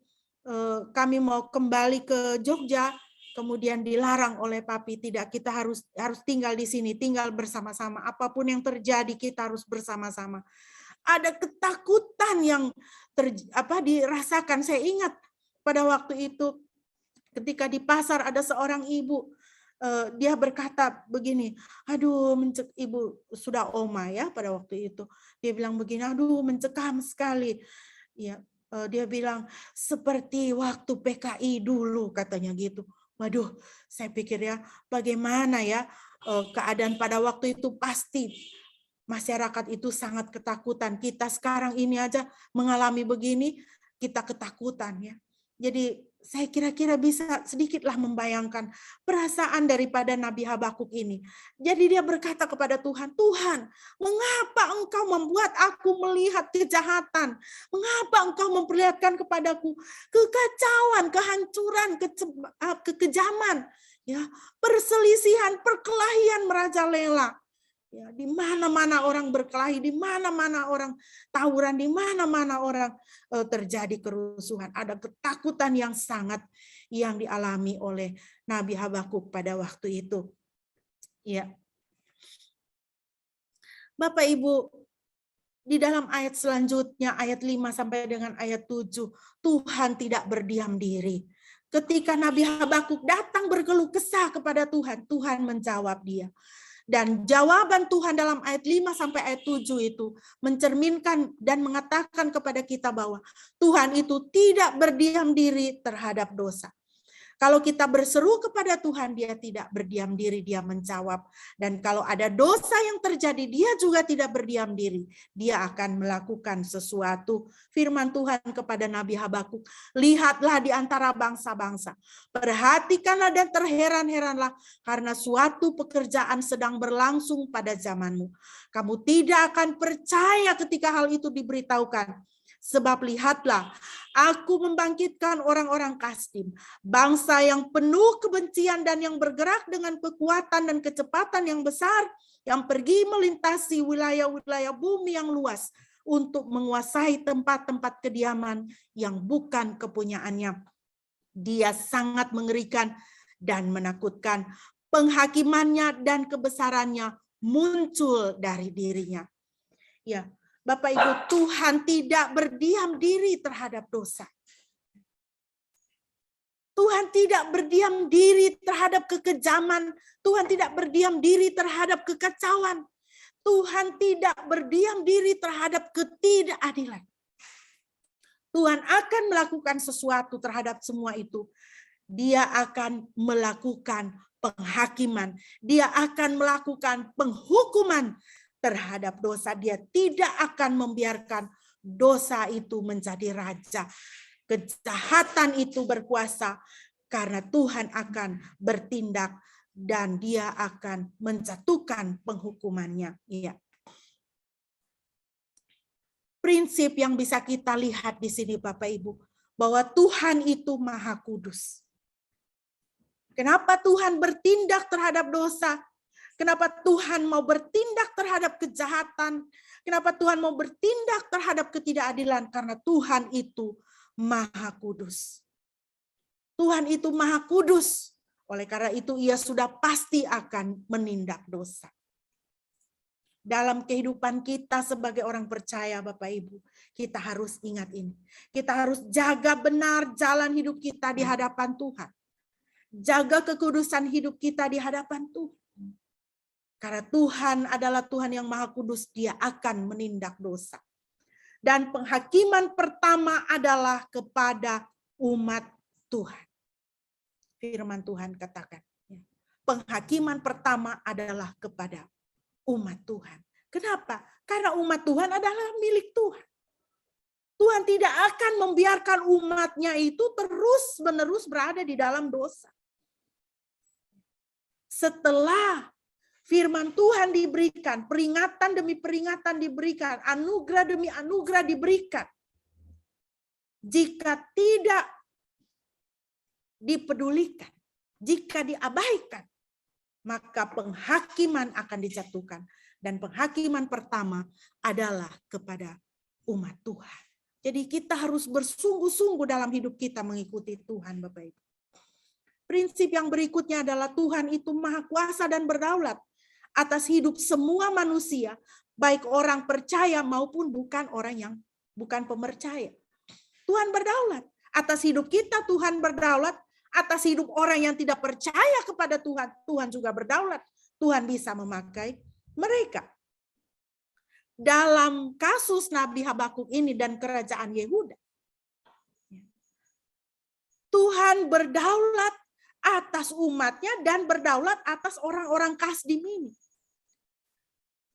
kami mau kembali ke Jogja, kemudian dilarang oleh papi, tidak, kita harus tinggal di sini, tinggal bersama-sama. Apapun yang terjadi kita harus bersama-sama. Ada ketakutan yang dirasakan. Saya ingat pada waktu itu ketika di pasar ada seorang ibu, dia berkata begini, aduh, ibu sudah oma ya pada waktu itu. Dia bilang begini, aduh, mencekam sekali. Ya, dia bilang seperti waktu PKI dulu, katanya gitu. Waduh, saya pikir ya, bagaimana ya keadaan pada waktu itu, pasti masyarakat itu sangat ketakutan. Kita sekarang ini aja mengalami begini, kita ketakutan ya. Jadi saya kira-kira bisa sedikitlah membayangkan perasaan daripada Nabi Habakuk ini. Jadi dia berkata kepada Tuhan, Tuhan, mengapa Engkau membuat aku melihat kejahatan? Mengapa Engkau memperlihatkan kepadaku kekacauan, kehancuran, kekejaman, ya, perselisihan, perkelahian merajalela? Ya, di mana-mana orang berkelahi, di mana-mana orang tawuran, di mana-mana orang terjadi kerusuhan. Ada ketakutan yang sangat yang dialami oleh Nabi Habakuk pada waktu itu. Ya. Bapak Ibu, di dalam ayat selanjutnya, ayat 5 sampai dengan ayat 7, Tuhan tidak berdiam diri. Ketika Nabi Habakuk datang berkeluh kesah kepada Tuhan, Tuhan menjawab dia. Dan jawaban Tuhan dalam ayat 5 sampai ayat 7 itu mencerminkan dan mengatakan kepada kita bahwa Tuhan itu tidak berdiam diri terhadap dosa. Kalau kita berseru kepada Tuhan, dia tidak berdiam diri, dia menjawab. Dan kalau ada dosa yang terjadi, dia juga tidak berdiam diri. Dia akan melakukan sesuatu. Firman Tuhan kepada Nabi Habakuk, lihatlah di antara bangsa-bangsa. Perhatikanlah dan terheran-heranlah, karena suatu pekerjaan sedang berlangsung pada zamanmu. Kamu tidak akan percaya ketika hal itu diberitahukan. Sebab lihatlah, aku membangkitkan orang-orang Kasdim, bangsa yang penuh kebencian dan yang bergerak dengan kekuatan dan kecepatan yang besar, yang pergi melintasi wilayah-wilayah bumi yang luas untuk menguasai tempat-tempat kediaman yang bukan kepunyaannya. Dia sangat mengerikan dan menakutkan. Penghakimannya dan kebesarannya muncul dari dirinya. Ya, Bapak Ibu, Tuhan tidak berdiam diri terhadap dosa. Tuhan tidak berdiam diri terhadap kekejaman. Tuhan tidak berdiam diri terhadap kekacauan. Tuhan tidak berdiam diri terhadap ketidakadilan. Tuhan akan melakukan sesuatu terhadap semua itu. Dia akan melakukan penghakiman. Dia akan melakukan penghukuman terhadap dosa. Dia tidak akan membiarkan dosa itu menjadi raja. Kejahatan itu berkuasa karena Tuhan akan bertindak dan dia akan menjatuhkan penghukumannya. Iya. Prinsip yang bisa kita lihat di sini Bapak Ibu, bahwa Tuhan itu Maha Kudus. Kenapa Tuhan bertindak terhadap dosa? Kenapa Tuhan mau bertindak terhadap kejahatan? Kenapa Tuhan mau bertindak terhadap ketidakadilan? Karena Tuhan itu Maha Kudus. Tuhan itu Maha Kudus. Oleh karena itu ia sudah pasti akan menindak dosa. Dalam kehidupan kita sebagai orang percaya Bapak Ibu, kita harus ingat ini. Kita harus jaga benar jalan hidup kita di hadapan Tuhan. Jaga kekudusan hidup kita di hadapan Tuhan. Karena Tuhan adalah Tuhan yang Maha Kudus, dia akan menindak dosa. Dan penghakiman pertama adalah kepada umat Tuhan. Firman Tuhan katakan. Penghakiman pertama adalah kepada umat Tuhan. Kenapa? Karena umat Tuhan adalah milik Tuhan. Tuhan tidak akan membiarkan umatnya itu terus-menerus berada di dalam dosa. Setelah firman Tuhan diberikan, peringatan demi peringatan diberikan, anugerah demi anugerah diberikan. Jika tidak dipedulikan, jika diabaikan, maka penghakiman akan dijatuhkan. Dan penghakiman pertama adalah kepada umat Tuhan. Jadi kita harus bersungguh-sungguh dalam hidup kita mengikuti Tuhan, Bapak Ibu. Prinsip yang berikutnya adalah Tuhan itu maha kuasa dan berdaulat atas hidup semua manusia, baik orang percaya maupun bukan pemercaya. Tuhan berdaulat atas hidup kita, Tuhan berdaulat atas hidup orang yang tidak percaya kepada Tuhan. Tuhan juga berdaulat. Tuhan bisa memakai mereka. Dalam kasus Nabi Habakuk ini dan kerajaan Yehuda, Tuhan berdaulat atas umatnya dan berdaulat atas orang-orang Kasdim ini.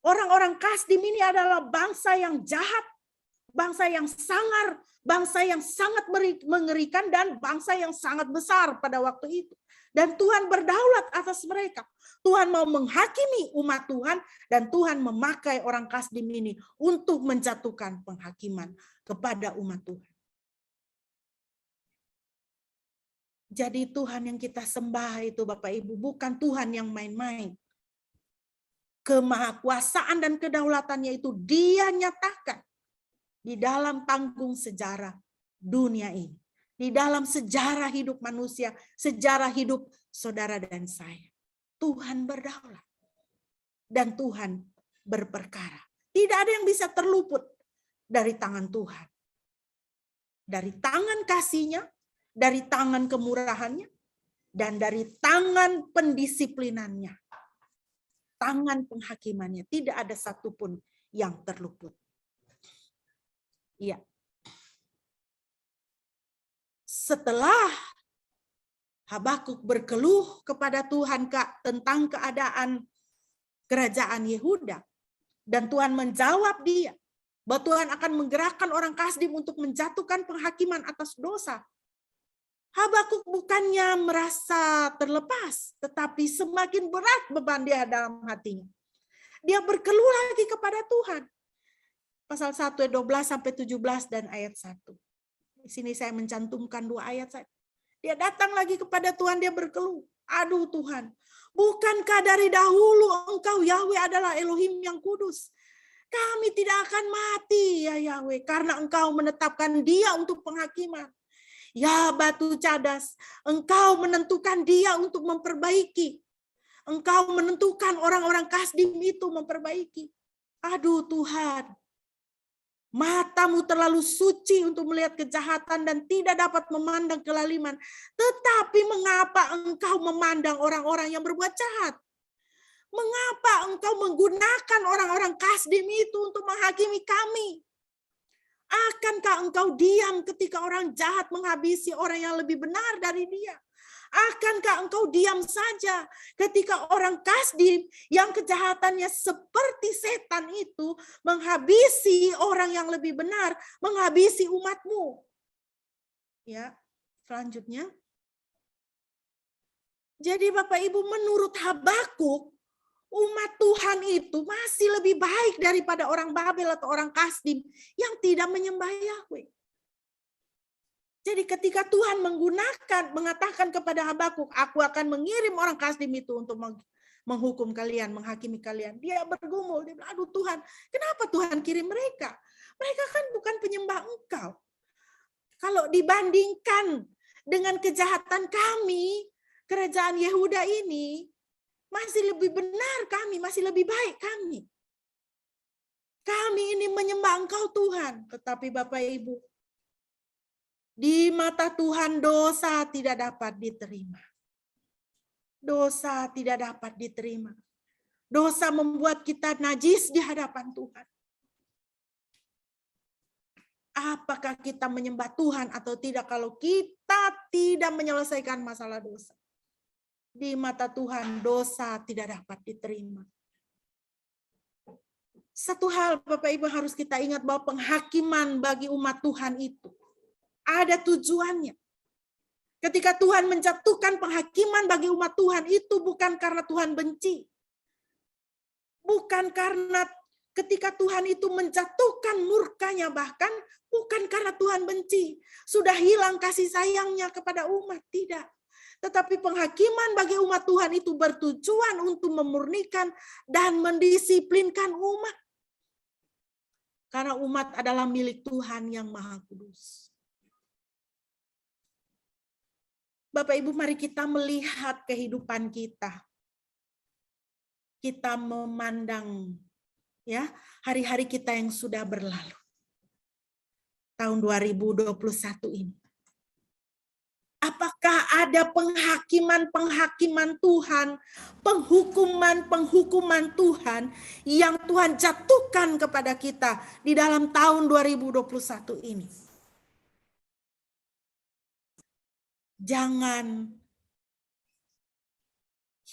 Orang-orang Kasdim ini adalah bangsa yang jahat, bangsa yang sangar, bangsa yang sangat mengerikan, dan bangsa yang sangat besar pada waktu itu. Dan Tuhan berdaulat atas mereka. Tuhan mau menghakimi umat Tuhan, dan Tuhan memakai orang Kasdim ini untuk menjatuhkan penghakiman kepada umat Tuhan. Jadi Tuhan yang kita sembah itu Bapak Ibu bukan Tuhan yang main-main. Kemahakuasaan dan kedaulatannya itu Dia nyatakan di dalam panggung sejarah dunia ini. Di dalam sejarah hidup manusia, sejarah hidup saudara dan saya. Tuhan berdaulat. Dan Tuhan berperkara. Tidak ada yang bisa terluput dari tangan Tuhan. Dari tangan kasih-Nya, dari tangan kemurahannya, dan dari tangan pendisiplinannya. Tangan penghakimannya. Tidak ada satupun yang terluput. Iya. Setelah Habakuk berkeluh kepada Tuhan tentang keadaan kerajaan Yehuda, dan Tuhan menjawab dia bahwa Tuhan akan menggerakkan orang Kasdim untuk menjatuhkan penghakiman atas dosa. Habakuk bukannya merasa terlepas, tetapi semakin berat beban dia dalam hatinya. Dia berkeluh lagi kepada Tuhan. Pasal 1 ayat 12 sampai 17 dan ayat 1. Di sini saya mencantumkan 2 ayat saja. Dia datang lagi kepada Tuhan, dia berkeluh. Aduh Tuhan, bukankah dari dahulu Engkau Yahweh adalah Elohim yang kudus? Kami tidak akan mati ya Yahweh, karena Engkau menetapkan dia untuk penghakiman. Ya batu cadas, Engkau menentukan dia untuk memperbaiki. Engkau menentukan orang-orang Kasdim itu memperbaiki. Aduh Tuhan, matamu terlalu suci untuk melihat kejahatan dan tidak dapat memandang kelaliman. Tetapi mengapa Engkau memandang orang-orang yang berbuat jahat? Mengapa Engkau menggunakan orang-orang Kasdim itu untuk menghakimi kami? Akankah Engkau diam ketika orang jahat menghabisi orang yang lebih benar dari dia? Akankah Engkau diam saja ketika orang Kasdim yang kejahatannya seperti setan itu menghabisi orang yang lebih benar, menghabisi umatmu? Ya, selanjutnya. Jadi Bapak Ibu, menurut Habakuk, umat Tuhan itu masih lebih baik daripada orang Babel atau orang Kasdim yang tidak menyembah Yahweh. Jadi ketika Tuhan mengatakan kepada Habakuk, aku akan mengirim orang Kasdim itu untuk menghukum kalian, menghakimi kalian. Dia bergumul, dia bilang, aduh Tuhan, kenapa Tuhan kirim mereka? Mereka kan bukan penyembah Engkau. Kalau dibandingkan dengan kejahatan kami, kerajaan Yehuda ini, masih lebih benar kami, masih lebih baik kami. Kami ini menyembah Engkau Tuhan. Tetapi Bapak Ibu, di mata Tuhan dosa tidak dapat diterima. Dosa tidak dapat diterima. Dosa membuat kita najis di hadapan Tuhan. Apakah kita menyembah Tuhan atau tidak kalau kita tidak menyelesaikan masalah dosa? Di mata Tuhan dosa tidak dapat diterima. Satu hal Bapak Ibu harus kita ingat bahwa penghakiman bagi umat Tuhan itu ada tujuannya. Ketika Tuhan menjatuhkan penghakiman bagi umat Tuhan itu bukan karena Tuhan benci. Bukan karena ketika Tuhan itu menjatuhkan murkanya, bahkan bukan karena Tuhan benci. Sudah hilang kasih sayangnya kepada umat, tidak. Tetapi penghakiman bagi umat Tuhan itu bertujuan untuk memurnikan dan mendisiplinkan umat. Karena umat adalah milik Tuhan yang Maha Kudus. Bapak Ibu, mari kita melihat kehidupan kita. Kita memandang ya hari-hari kita yang sudah berlalu. Tahun 2021 ini. Apakah ada penghakiman-penghakiman Tuhan, penghukuman-penghukuman Tuhan yang Tuhan jatuhkan kepada kita di dalam tahun 2021 ini? Jangan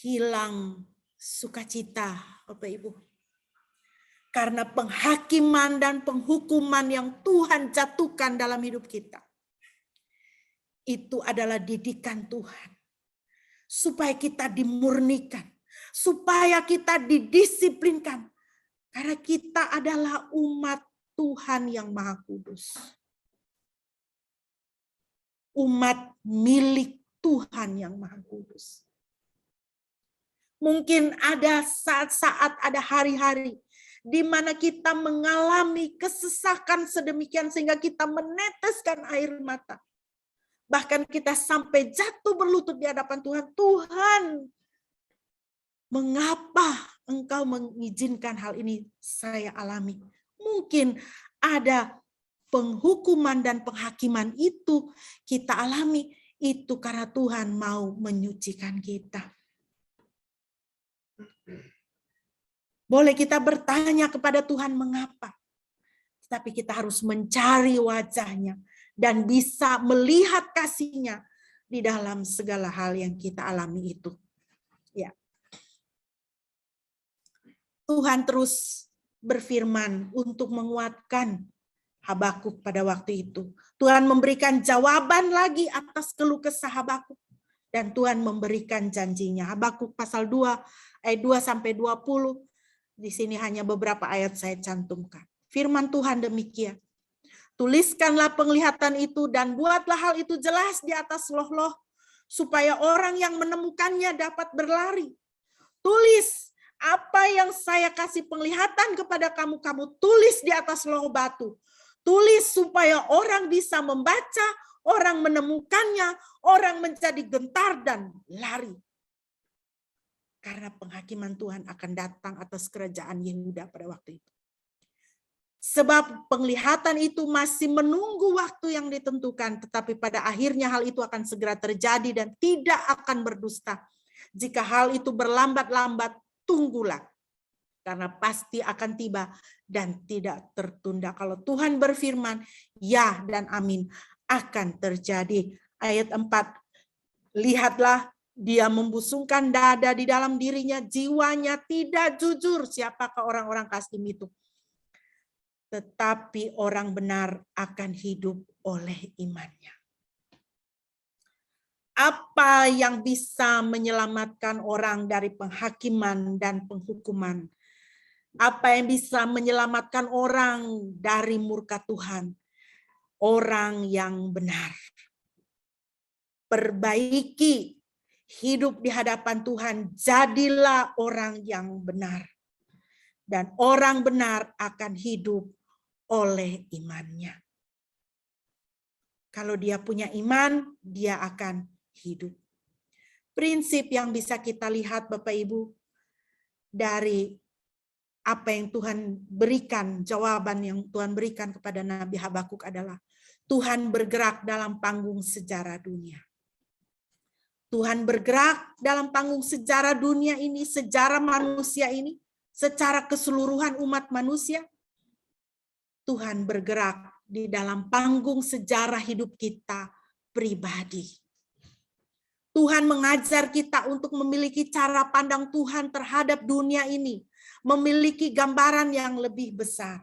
hilang sukacita, Bapak Ibu. Karena penghakiman dan penghukuman yang Tuhan jatuhkan dalam hidup kita. Itu adalah didikan Tuhan. Supaya kita dimurnikan. Supaya kita didisiplinkan. Karena kita adalah umat Tuhan yang Maha Kudus. Umat milik Tuhan yang Maha Kudus. Mungkin ada saat-saat, ada hari-hari di mana kita mengalami kesesakan sedemikian sehingga kita meneteskan air mata. Bahkan kita sampai jatuh berlutut di hadapan Tuhan. Tuhan, mengapa Engkau mengizinkan hal ini saya alami? Mungkin ada penghukuman dan penghakiman itu kita alami. Itu karena Tuhan mau menyucikan kita. Boleh kita bertanya kepada Tuhan mengapa. Tapi kita harus mencari wajahnya. Dan bisa melihat kasih-Nya di dalam segala hal yang kita alami itu. Ya. Tuhan terus berfirman untuk menguatkan Habakuk pada waktu itu. Tuhan memberikan jawaban lagi atas keluh kesah Habakuk. Dan Tuhan memberikan janjinya. Habakuk pasal 2 ayat 2-20. Di sini hanya beberapa ayat saya cantumkan. Firman Tuhan demikian. Tuliskanlah penglihatan itu dan buatlah hal itu jelas di atas loh-loh supaya orang yang menemukannya dapat berlari. Tulis apa yang saya kasih penglihatan kepada kamu, kamu tulis di atas loh batu. Tulis supaya orang bisa membaca, orang menemukannya, orang menjadi gentar dan lari. Karena penghakiman Tuhan akan datang atas kerajaan Yehuda pada waktu itu. Sebab penglihatan itu masih menunggu waktu yang ditentukan, tetapi pada akhirnya hal itu akan segera terjadi dan tidak akan berdusta. Jika hal itu berlambat-lambat, tunggulah. Karena pasti akan tiba dan tidak tertunda. Kalau Tuhan berfirman, ya dan amin, akan terjadi. Ayat 4, lihatlah dia membusungkan dada di dalam dirinya, jiwanya tidak jujur. Siapakah orang-orang Kasdim itu? Tetapi orang benar akan hidup oleh imannya. Apa yang bisa menyelamatkan orang dari penghakiman dan penghukuman? Apa yang bisa menyelamatkan orang dari murka Tuhan? Orang yang benar. Perbaiki hidup di hadapan Tuhan, jadilah orang yang benar. Dan orang benar akan hidup oleh imannya. Kalau dia punya iman, dia akan hidup. Prinsip yang bisa kita lihat Bapak Ibu dari apa yang Tuhan berikan, jawaban yang Tuhan berikan kepada Nabi Habakuk adalah Tuhan bergerak dalam panggung sejarah dunia. Tuhan bergerak dalam panggung sejarah dunia ini, sejarah manusia ini, secara keseluruhan umat manusia. Tuhan bergerak di dalam panggung sejarah hidup kita pribadi. Tuhan mengajar kita untuk memiliki cara pandang Tuhan terhadap dunia ini, memiliki gambaran yang lebih besar.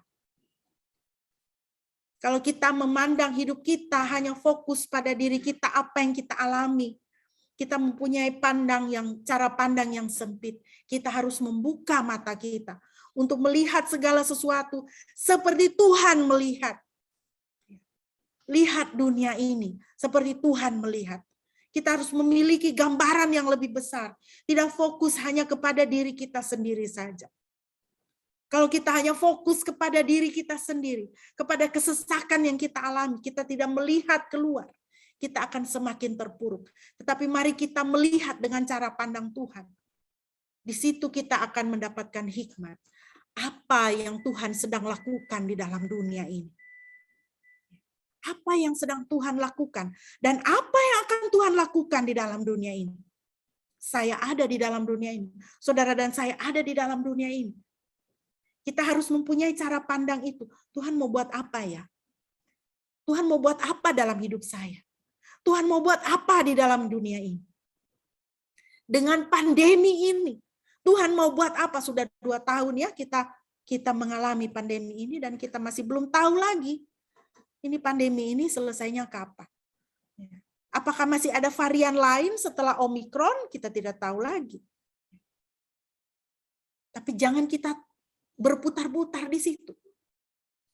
Kalau kita memandang hidup kita hanya fokus pada diri kita, apa yang kita alami, kita mempunyai cara pandang yang sempit. Kita harus membuka mata kita untuk melihat segala sesuatu seperti Tuhan melihat. Lihat dunia ini seperti Tuhan melihat. Kita harus memiliki gambaran yang lebih besar. Tidak fokus hanya kepada diri kita sendiri saja. Kalau kita hanya fokus kepada diri kita sendiri, kepada kesesakan yang kita alami, kita tidak melihat keluar. kita akan semakin terpuruk. Tetapi mari kita melihat dengan cara pandang Tuhan. Di situ kita akan mendapatkan hikmat. Apa yang Tuhan sedang lakukan di dalam dunia ini? Apa yang sedang Tuhan lakukan? Dan apa yang akan Tuhan lakukan di dalam dunia ini? Saya ada di dalam dunia ini. Saudara dan saya ada di dalam dunia ini. Kita harus mempunyai cara pandang itu. Tuhan mau buat apa ya? Tuhan mau buat apa dalam hidup saya? Tuhan mau buat apa di dalam dunia ini? Dengan pandemi ini, Tuhan mau buat apa? Sudah 2 tahun ya kita mengalami pandemi ini dan kita masih belum tahu lagi. Ini pandemi ini selesainya kapan? Apakah masih ada varian lain setelah Omikron? Kita tidak tahu lagi. Tapi jangan kita berputar-putar di situ.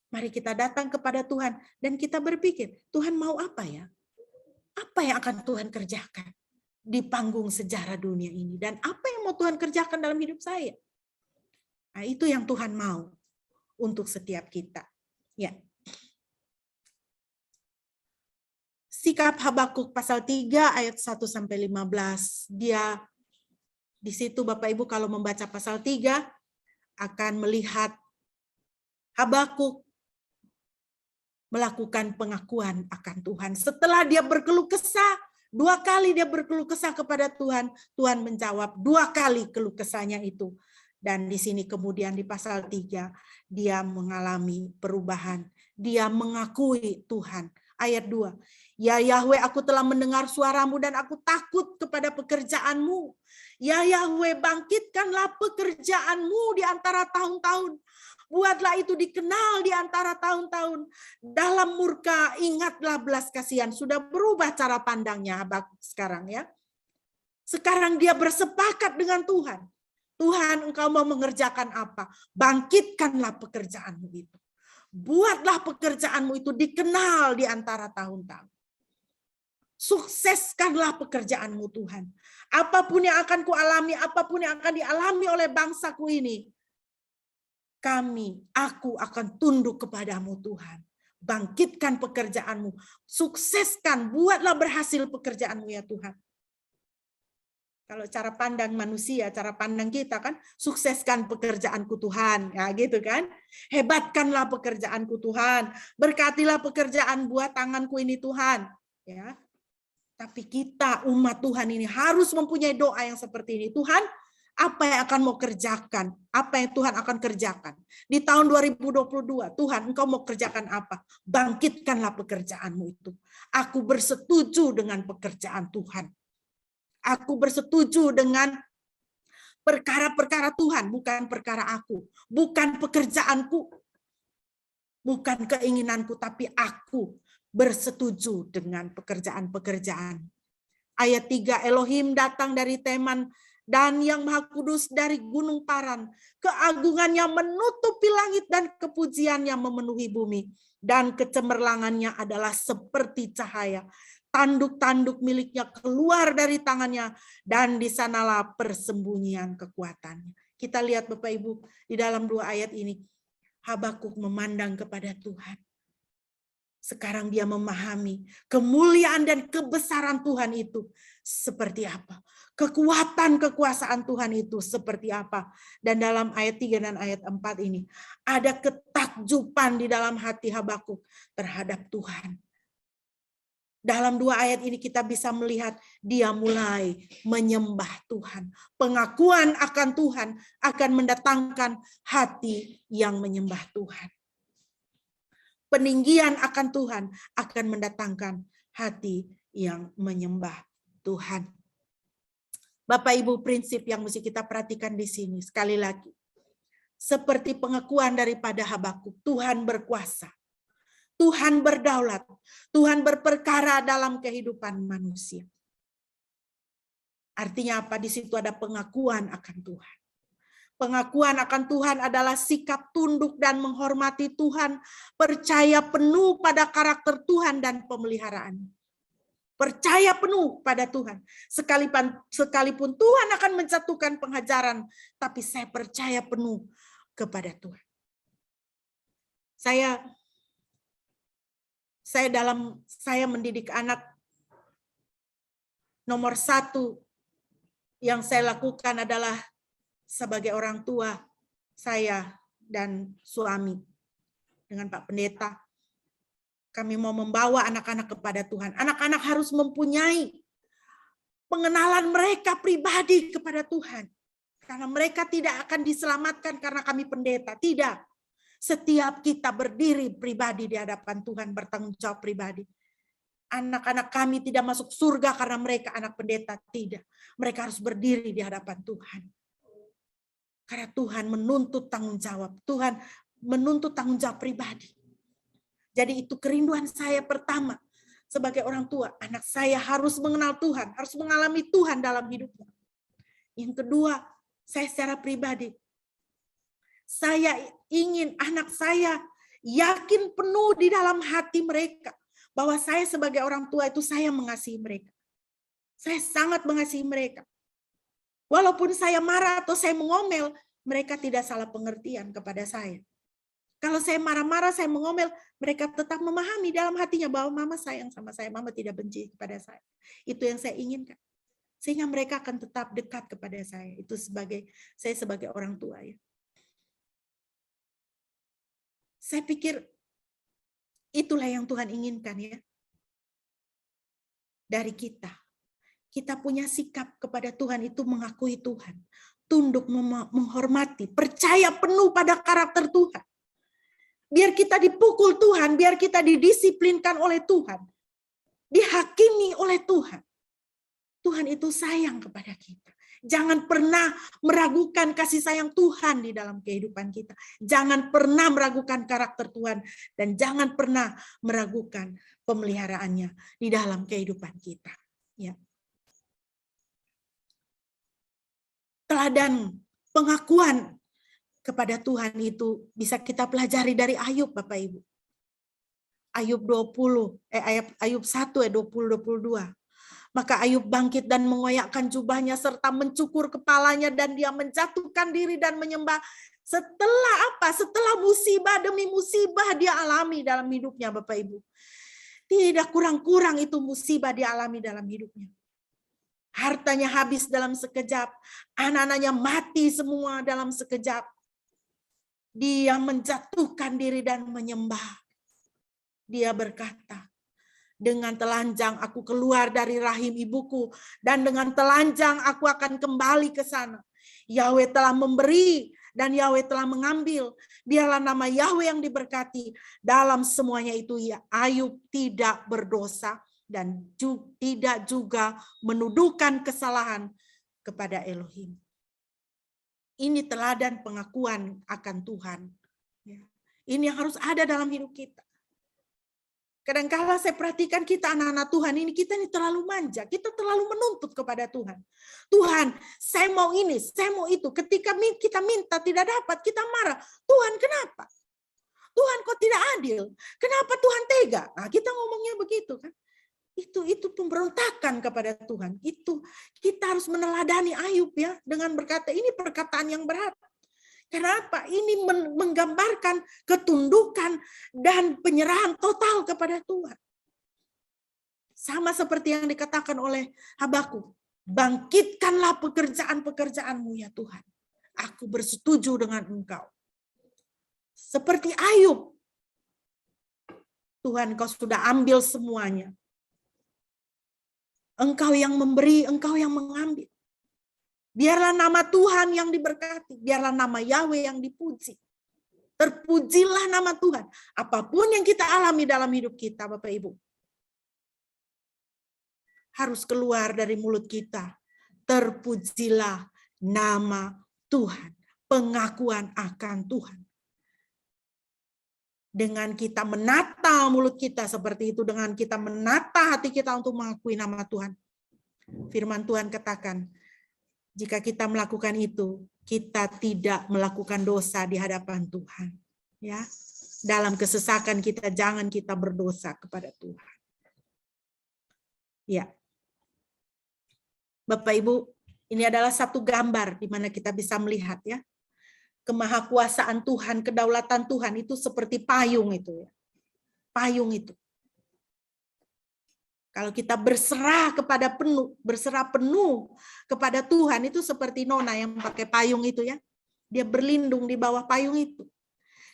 Mari kita datang kepada Tuhan dan kita berpikir, Tuhan mau apa ya? Apa yang akan Tuhan kerjakan di panggung sejarah dunia ini? Dan apa yang mau Tuhan kerjakan dalam hidup saya? Nah, itu yang Tuhan mau untuk setiap kita. Ya. Sikap Habakuk pasal 3 ayat 1-15. Dia di situ Bapak Ibu kalau membaca pasal 3 akan melihat Habakuk melakukan pengakuan akan Tuhan. Setelah dia berkeluh kesah, 2 kali dia berkeluh kesah kepada Tuhan, Tuhan menjawab 2 kali keluh kesahnya itu. Dan di sini kemudian di pasal 3 dia mengalami perubahan. Dia mengakui Tuhan. Ayat 2. Ya Yahweh, aku telah mendengar suaramu dan aku takut kepada pekerjaanmu. Ya Yahweh, bangkitkanlah pekerjaanmu di antara tahun-tahun. Buatlah itu dikenal di antara tahun-tahun. Dalam murka ingatlah belas kasihan. Sudah berubah cara pandangnya Habakuk sekarang ya. Sekarang dia bersepakat dengan Tuhan. Tuhan, engkau mau mengerjakan apa? Bangkitkanlah pekerjaanmu itu. Buatlah pekerjaanmu itu dikenal di antara tahun-tahun. Sukseskanlah pekerjaanmu Tuhan. Apapun yang akan kualami, apapun yang akan dialami oleh bangsaku ini, aku akan tunduk kepadamu Tuhan. Bangkitkan pekerjaanmu, sukseskan, buatlah berhasil pekerjaanmu ya Tuhan. Kalau cara pandang manusia, cara pandang kita kan, sukseskan pekerjaanku Tuhan, ya gitu kan. Hebatkanlah pekerjaanku Tuhan, berkatilah pekerjaan buah tanganku ini Tuhan, ya. Tapi kita umat Tuhan ini harus mempunyai doa yang seperti ini. Tuhan, apa yang akan mau kerjakan? Apa yang Tuhan akan kerjakan? Di tahun 2022, Tuhan, engkau mau kerjakan apa? Bangkitkanlah pekerjaanmu itu. Aku bersetuju dengan pekerjaan Tuhan. Aku bersetuju dengan perkara-perkara Tuhan, bukan perkara aku. Bukan pekerjaanku, bukan keinginanku, tapi aku bersetuju dengan pekerjaan-pekerjaan. Ayat 3, Elohim datang dari Teman dan yang Maha Kudus dari Gunung Paran. Keagungannya menutupi langit dan kepujiannya memenuhi bumi. Dan kecemerlangannya adalah seperti cahaya. Tanduk-tanduk miliknya keluar dari tangannya dan di sanalah persembunyian kekuatannya. Kita lihat Bapak Ibu di dalam 2 ayat ini. Habakuk memandang kepada Tuhan. Sekarang dia memahami kemuliaan dan kebesaran Tuhan itu seperti apa. Kekuatan kekuasaan Tuhan itu seperti apa. Dan dalam ayat 3 dan ayat 4 ini ada ketakjuban di dalam hati Habakuk terhadap Tuhan. Dalam 2 ayat ini kita bisa melihat dia mulai menyembah Tuhan. Pengakuan akan Tuhan akan mendatangkan hati yang menyembah Tuhan. Peninggian akan Tuhan akan mendatangkan hati yang menyembah Tuhan. Bapak Ibu, prinsip yang mesti kita perhatikan di sini sekali lagi. Seperti pengakuan daripada Habakuk, Tuhan berkuasa. Tuhan berdaulat. Tuhan berperkara dalam kehidupan manusia. Artinya apa? Di situ ada pengakuan akan Tuhan. Pengakuan akan Tuhan adalah sikap tunduk dan menghormati Tuhan, percaya penuh pada karakter Tuhan dan pemeliharaan. Percaya penuh pada Tuhan. Sekalipun Tuhan akan menjatuhkan pengajaran, tapi saya percaya penuh kepada Tuhan. Saya mendidik anak nomor satu yang saya lakukan adalah sebagai orang tua saya dan suami dengan Pak Pendeta. Kami mau membawa anak-anak kepada Tuhan. Anak-anak harus mempunyai pengenalan mereka pribadi kepada Tuhan. Karena mereka tidak akan diselamatkan karena kami pendeta. Tidak. Setiap kita berdiri pribadi di hadapan Tuhan, bertanggung jawab pribadi. Anak-anak kami tidak masuk surga karena mereka anak pendeta. Tidak. Mereka harus berdiri di hadapan Tuhan. Karena Tuhan menuntut tanggung jawab. Tuhan menuntut tanggung jawab pribadi. Jadi itu kerinduan saya pertama sebagai orang tua. Anak saya harus mengenal Tuhan, harus mengalami Tuhan dalam hidupnya. Yang kedua, saya secara pribadi, saya ingin anak saya yakin penuh di dalam hati mereka bahwa saya sebagai orang tua itu saya mengasihi mereka. Saya sangat mengasihi mereka. Walaupun saya marah atau saya mengomel, mereka tidak salah pengertian kepada saya. Kalau saya marah-marah, saya mengomel, mereka tetap memahami dalam hatinya bahwa mama sayang sama saya, mama tidak benci kepada saya. Itu yang saya inginkan. Sehingga mereka akan tetap dekat kepada saya. Itu saya sebagai orang tua ya. Saya pikir itulah yang Tuhan inginkan ya. Dari kita. Kita punya sikap kepada Tuhan itu mengakui Tuhan. Tunduk, menghormati, percaya penuh pada karakter Tuhan. Biar kita dipukul Tuhan, biar kita didisiplinkan oleh Tuhan. Dihakimi oleh Tuhan. Tuhan itu sayang kepada kita. Jangan pernah meragukan kasih sayang Tuhan di dalam kehidupan kita. Jangan pernah meragukan karakter Tuhan. Dan jangan pernah meragukan pemeliharaannya di dalam kehidupan kita. Ya. Teladan pengakuan kepada Tuhan itu bisa kita pelajari dari Ayub, Bapak Ibu. Ayub 1 ayat 20-22. Maka Ayub bangkit dan mengoyakkan jubahnya serta mencukur kepalanya dan dia menjatuhkan diri dan menyembah. Setelah apa? Setelah musibah demi musibah dia alami dalam hidupnya, Bapak Ibu. Tidak kurang-kurang itu musibah dia alami dalam hidupnya. Hartanya habis dalam sekejap, anak-anaknya mati semua dalam sekejap. Dia menjatuhkan diri dan menyembah. Dia berkata, dengan telanjang aku keluar dari rahim ibuku, dan dengan telanjang aku akan kembali ke sana. Yahweh telah memberi, dan Yahweh telah mengambil. Biarlah nama Yahweh yang diberkati. Dalam semuanya itu, ya, Ayub tidak berdosa, dan tidak juga menuduhkan kesalahan kepada Elohim. Ini teladan pengakuan akan Tuhan. Ini yang harus ada dalam hidup kita. Kadang-kala saya perhatikan kita anak-anak Tuhan ini, kita ini terlalu manja. Kita terlalu menuntut kepada Tuhan. Tuhan, saya mau ini, saya mau itu. Ketika kita minta tidak dapat, kita marah. Tuhan, kenapa? Tuhan kok tidak adil? Kenapa Tuhan tega? Nah, kita ngomongnya begitu kan. Itu pemberontakan kepada Tuhan. Itu kita harus meneladani Ayub ya dengan berkata ini perkataan yang berat. Kenapa? Ini menggambarkan ketundukan dan penyerahan total kepada Tuhan. Sama seperti yang dikatakan oleh Habakuk. Bangkitkanlah pekerjaan-pekerjaanmu ya Tuhan. Aku bersetuju dengan Engkau. Seperti Ayub. Tuhan, Engkau sudah ambil semuanya. Engkau yang memberi, Engkau yang mengambil. Biarlah nama Tuhan yang diberkati. Biarlah nama Yahweh yang dipuji. Terpujilah nama Tuhan. Apapun yang kita alami dalam hidup kita, Bapak Ibu. Harus keluar dari mulut kita. Terpujilah nama Tuhan. Pengakuan akan Tuhan. Dengan kita menata mulut kita seperti itu, dengan kita menata hati kita untuk mengakui nama Tuhan. Firman Tuhan katakan, jika kita melakukan itu, kita tidak melakukan dosa di hadapan Tuhan. Ya, dalam kesesakan kita, jangan kita berdosa kepada Tuhan. Ya, Bapak Ibu, ini adalah satu gambar di mana kita bisa melihat ya. Kemahakuasaan Tuhan, kedaulatan Tuhan itu seperti payung itu ya. Payung itu. Kalau kita berserah penuh kepada Tuhan, itu seperti Nona yang pakai payung itu ya. Dia berlindung di bawah payung itu.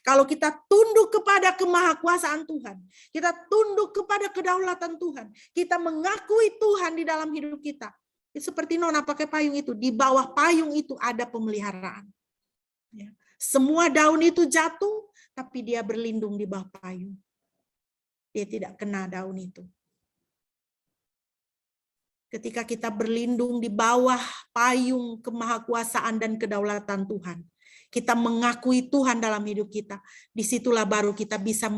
Kalau kita tunduk kepada kemahakuasaan Tuhan, kita tunduk kepada kedaulatan Tuhan, kita mengakui Tuhan di dalam hidup kita. Seperti Nona pakai payung itu, di bawah payung itu ada pemeliharaan. Ya. Semua daun itu jatuh, tapi dia berlindung di bawah payung. Dia tidak kena daun itu. Ketika kita berlindung di bawah payung kemahakuasaan dan kedaulatan Tuhan, kita mengakui Tuhan dalam hidup kita, disitulah baru kita bisa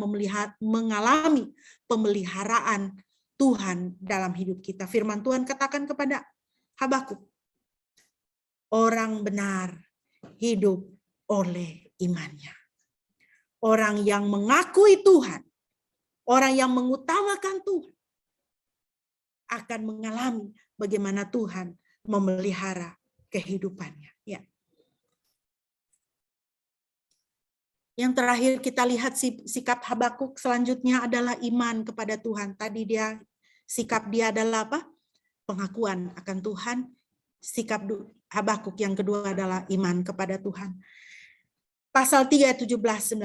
mengalami pemeliharaan Tuhan dalam hidup kita. Firman Tuhan katakan kepada Habakuk, orang benar hidup oleh imannya. Orang yang mengakui Tuhan, orang yang mengutamakan Tuhan, akan mengalami bagaimana Tuhan memelihara kehidupannya. Ya. Yang terakhir kita lihat sikap Habakuk selanjutnya adalah iman kepada Tuhan. Tadi sikap dia adalah apa? Pengakuan akan Tuhan. Sikap Habakuk yang kedua adalah iman kepada Tuhan. Pasal 3, 17-19.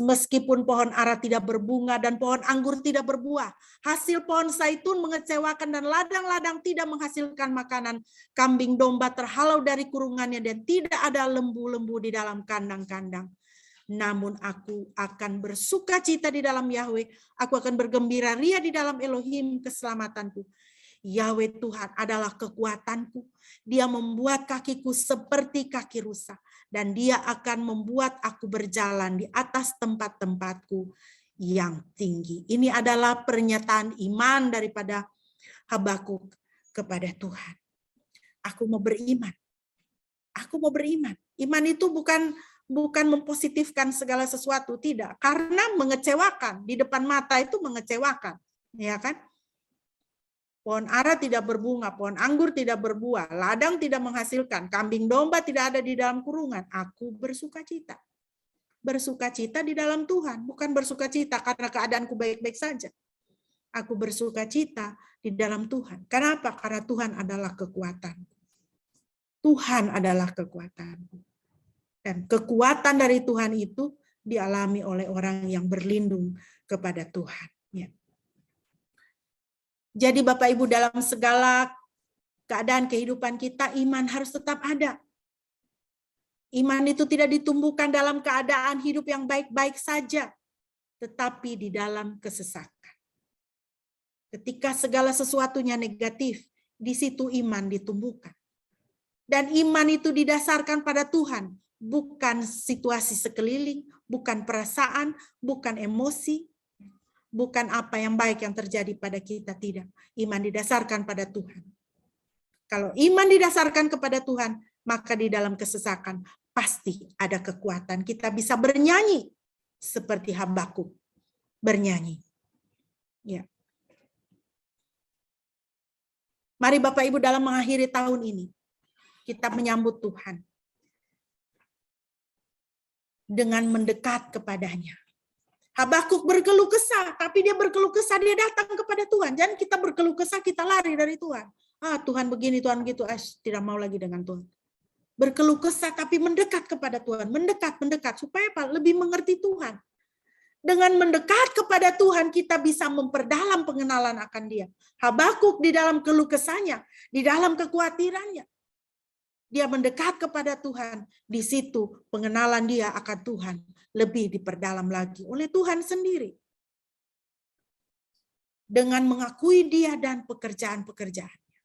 Meskipun pohon ara tidak berbunga dan pohon anggur tidak berbuah, hasil pohon zaitun mengecewakan dan ladang-ladang tidak menghasilkan makanan, kambing domba terhalau dari kurungannya dan tidak ada lembu-lembu di dalam kandang-kandang. Namun aku akan bersuka cita di dalam Yahweh, aku akan bergembira ria di dalam Elohim keselamatanku. Yahweh Tuhan adalah kekuatanku. Dia membuat kakiku seperti kaki rusa. Dan dia akan membuat aku berjalan di atas tempat-tempatku yang tinggi. Ini adalah pernyataan iman daripada Habakuk kepada Tuhan. Aku mau beriman. Aku mau beriman. Iman itu bukan mempositifkan segala sesuatu, tidak. Karena mengecewakan. Di depan mata itu mengecewakan. Ya kan? Pohon ara tidak berbunga, pohon anggur tidak berbuah, ladang tidak menghasilkan, kambing domba tidak ada di dalam kurungan. Aku bersuka cita. Bersuka cita di dalam Tuhan, bukan bersuka cita karena keadaanku baik-baik saja. Aku bersuka cita di dalam Tuhan. Kenapa? Karena Tuhan adalah kekuatan. Tuhan adalah kekuatan. Dan kekuatan dari Tuhan itu dialami oleh orang yang berlindung kepada Tuhan. Ya. Jadi Bapak Ibu, dalam segala keadaan kehidupan kita, iman harus tetap ada. Iman itu tidak ditumbuhkan dalam keadaan hidup yang baik-baik saja, tetapi di dalam kesesakan. Ketika segala sesuatunya negatif, di situ iman ditumbuhkan. Dan iman itu didasarkan pada Tuhan, bukan situasi sekeliling, bukan perasaan, bukan emosi, bukan apa yang baik yang terjadi pada kita, tidak. Iman didasarkan pada Tuhan. Kalau iman didasarkan kepada Tuhan, maka di dalam kesesakan pasti ada kekuatan. Kita bisa bernyanyi seperti Habakuk bernyanyi. Ya. Mari Bapak Ibu dalam mengakhiri tahun ini, kita menyambut Tuhan dengan mendekat kepadanya. Habakuk berkeluh kesah, tapi dia berkeluh kesah, dia datang kepada Tuhan. Jangan kita berkeluh kesah, kita lari dari Tuhan. Tuhan begini, Tuhan gitu, tidak mau lagi dengan Tuhan. Berkeluh kesah, tapi mendekat kepada Tuhan. Mendekat, supaya apa? Lebih mengerti Tuhan. Dengan mendekat kepada Tuhan, kita bisa memperdalam pengenalan akan Dia. Habakuk di dalam keluh kesahnya, di dalam kekhawatirannya, dia mendekat kepada Tuhan. Di situ pengenalan dia akan Tuhan lebih diperdalam lagi oleh Tuhan sendiri. Dengan mengakui dia dan pekerjaan-pekerjaannya.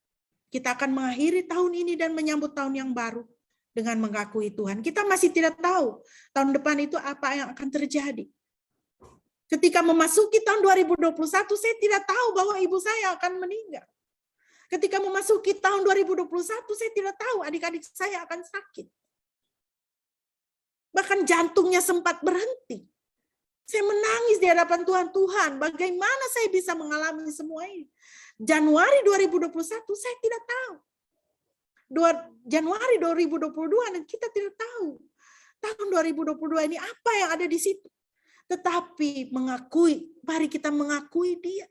Kita akan mengakhiri tahun ini dan menyambut tahun yang baru dengan mengakui Tuhan. Kita masih tidak tahu tahun depan itu apa yang akan terjadi. Ketika memasuki tahun 2021, saya tidak tahu bahwa ibu saya akan meninggal. Ketika memasuki tahun 2021, saya tidak tahu adik-adik saya akan sakit. Bahkan jantungnya sempat berhenti. Saya menangis di hadapan Tuhan. Tuhan, bagaimana saya bisa mengalami semua ini? Januari 2021, saya tidak tahu. Januari 2022, dan kita tidak tahu. Tahun 2022 ini apa yang ada di situ. Tetapi mari kita mengakui dia.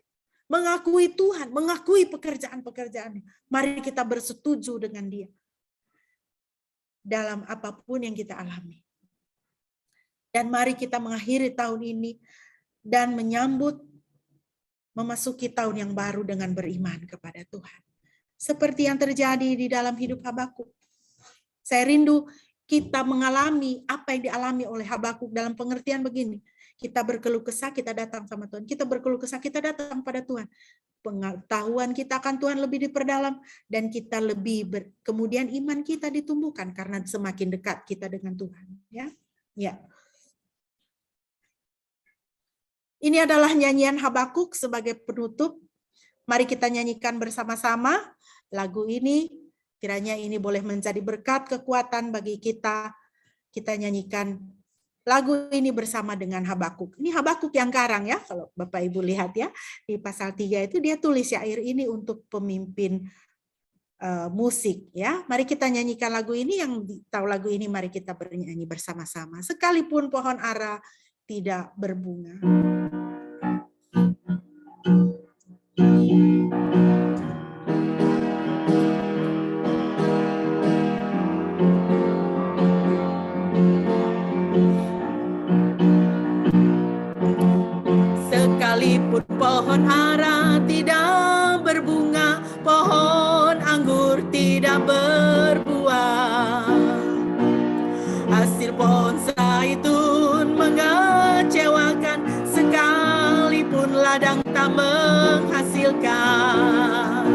mengakui Tuhan, mengakui pekerjaan-pekerjaannya. Mari kita bersetuju dengan Dia dalam apapun yang kita alami. Dan mari kita mengakhiri tahun ini dan menyambut memasuki tahun yang baru dengan beriman kepada Tuhan. Seperti yang terjadi di dalam hidup Habakuk. Saya rindu kita mengalami apa yang dialami oleh Habakuk dalam pengertian begini. Kita berkeluh kesah, kita datang sama Tuhan. Kita berkeluh kesah, kita datang pada Tuhan. Pengetahuan kita akan Tuhan lebih diperdalam dan kita lebih kemudian iman kita ditumbuhkan karena semakin dekat kita dengan Tuhan. Ya. Ini adalah nyanyian Habakuk sebagai penutup. Mari kita nyanyikan bersama-sama lagu ini. Kiranya ini boleh menjadi berkat kekuatan bagi kita. Kita nyanyikan lagu ini bersama dengan Habakuk. Ini Habakuk yang karang ya, kalau Bapak Ibu lihat ya. Di pasal 3 itu dia tulis syair ini untuk pemimpin musik ya. Mari kita nyanyikan lagu ini, yang tahu lagu ini mari kita bernyanyi bersama-sama. Sekalipun pohon ara tidak berbunga. Sekalipun pohon ara tidak berbunga, pohon anggur tidak berbuah, hasil pohon zaitun mengecewakan, sekalipun ladang tak menghasilkan.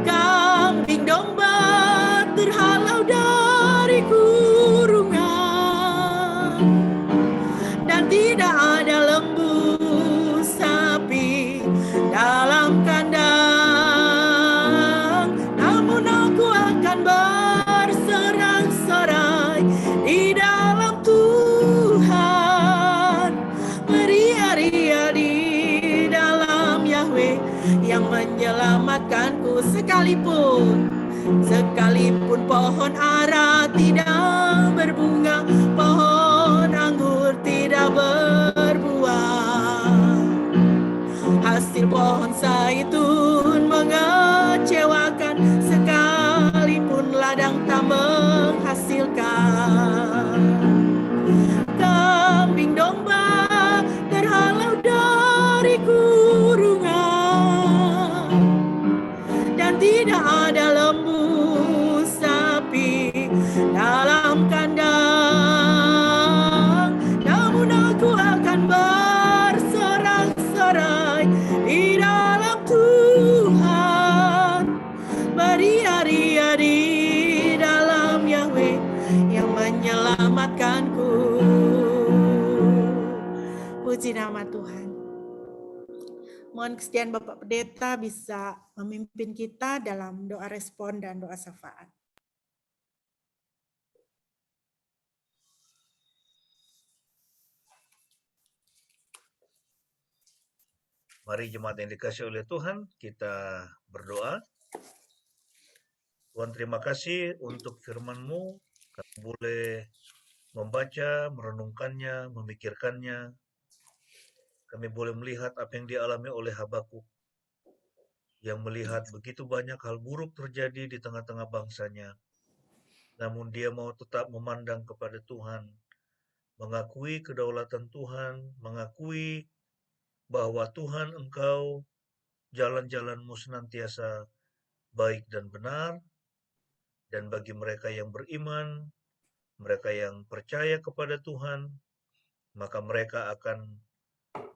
Kambing domba terhalau dari kurungan, dan tidak ada lembu sapi dalam kandang. Namun aku akan bersorak-sorai di dalam Tuhan, beria-ria di dalam Yahweh yang menyelamatkanku. Sekalipun pohon ara tidak berbunga, pohon anggur tidak berbuah, hasil pohon zaitun mengecewakan, sekalipun ladang tak menghasilkan. Kambing domba terhalau dari kurungan, dan tidak ada lembu sapi dalam kandang. Namun aku akan bersorak-sorai di dalam Tuhan, beria-ria di dalam Yahweh yang menyelamatkanku. Puji nama Tuhan. Mohon kesediaan Bapak Pendeta bisa memimpin kita dalam doa respon dan doa syafaat. Mari jemaat yang dikasihi oleh Tuhan, kita berdoa. Tuhan, terima kasih untuk firman-Mu. Kami boleh membaca, merenungkannya, memikirkannya. Kami boleh melihat apa yang dialami oleh Habakuk, yang melihat begitu banyak hal buruk terjadi di tengah-tengah bangsanya. Namun dia mau tetap memandang kepada Tuhan, mengakui kedaulatan Tuhan, mengakui bahwa Tuhan Engkau, jalan-jalan-Mu senantiasa baik dan benar, dan bagi mereka yang beriman, mereka yang percaya kepada Tuhan, maka mereka akan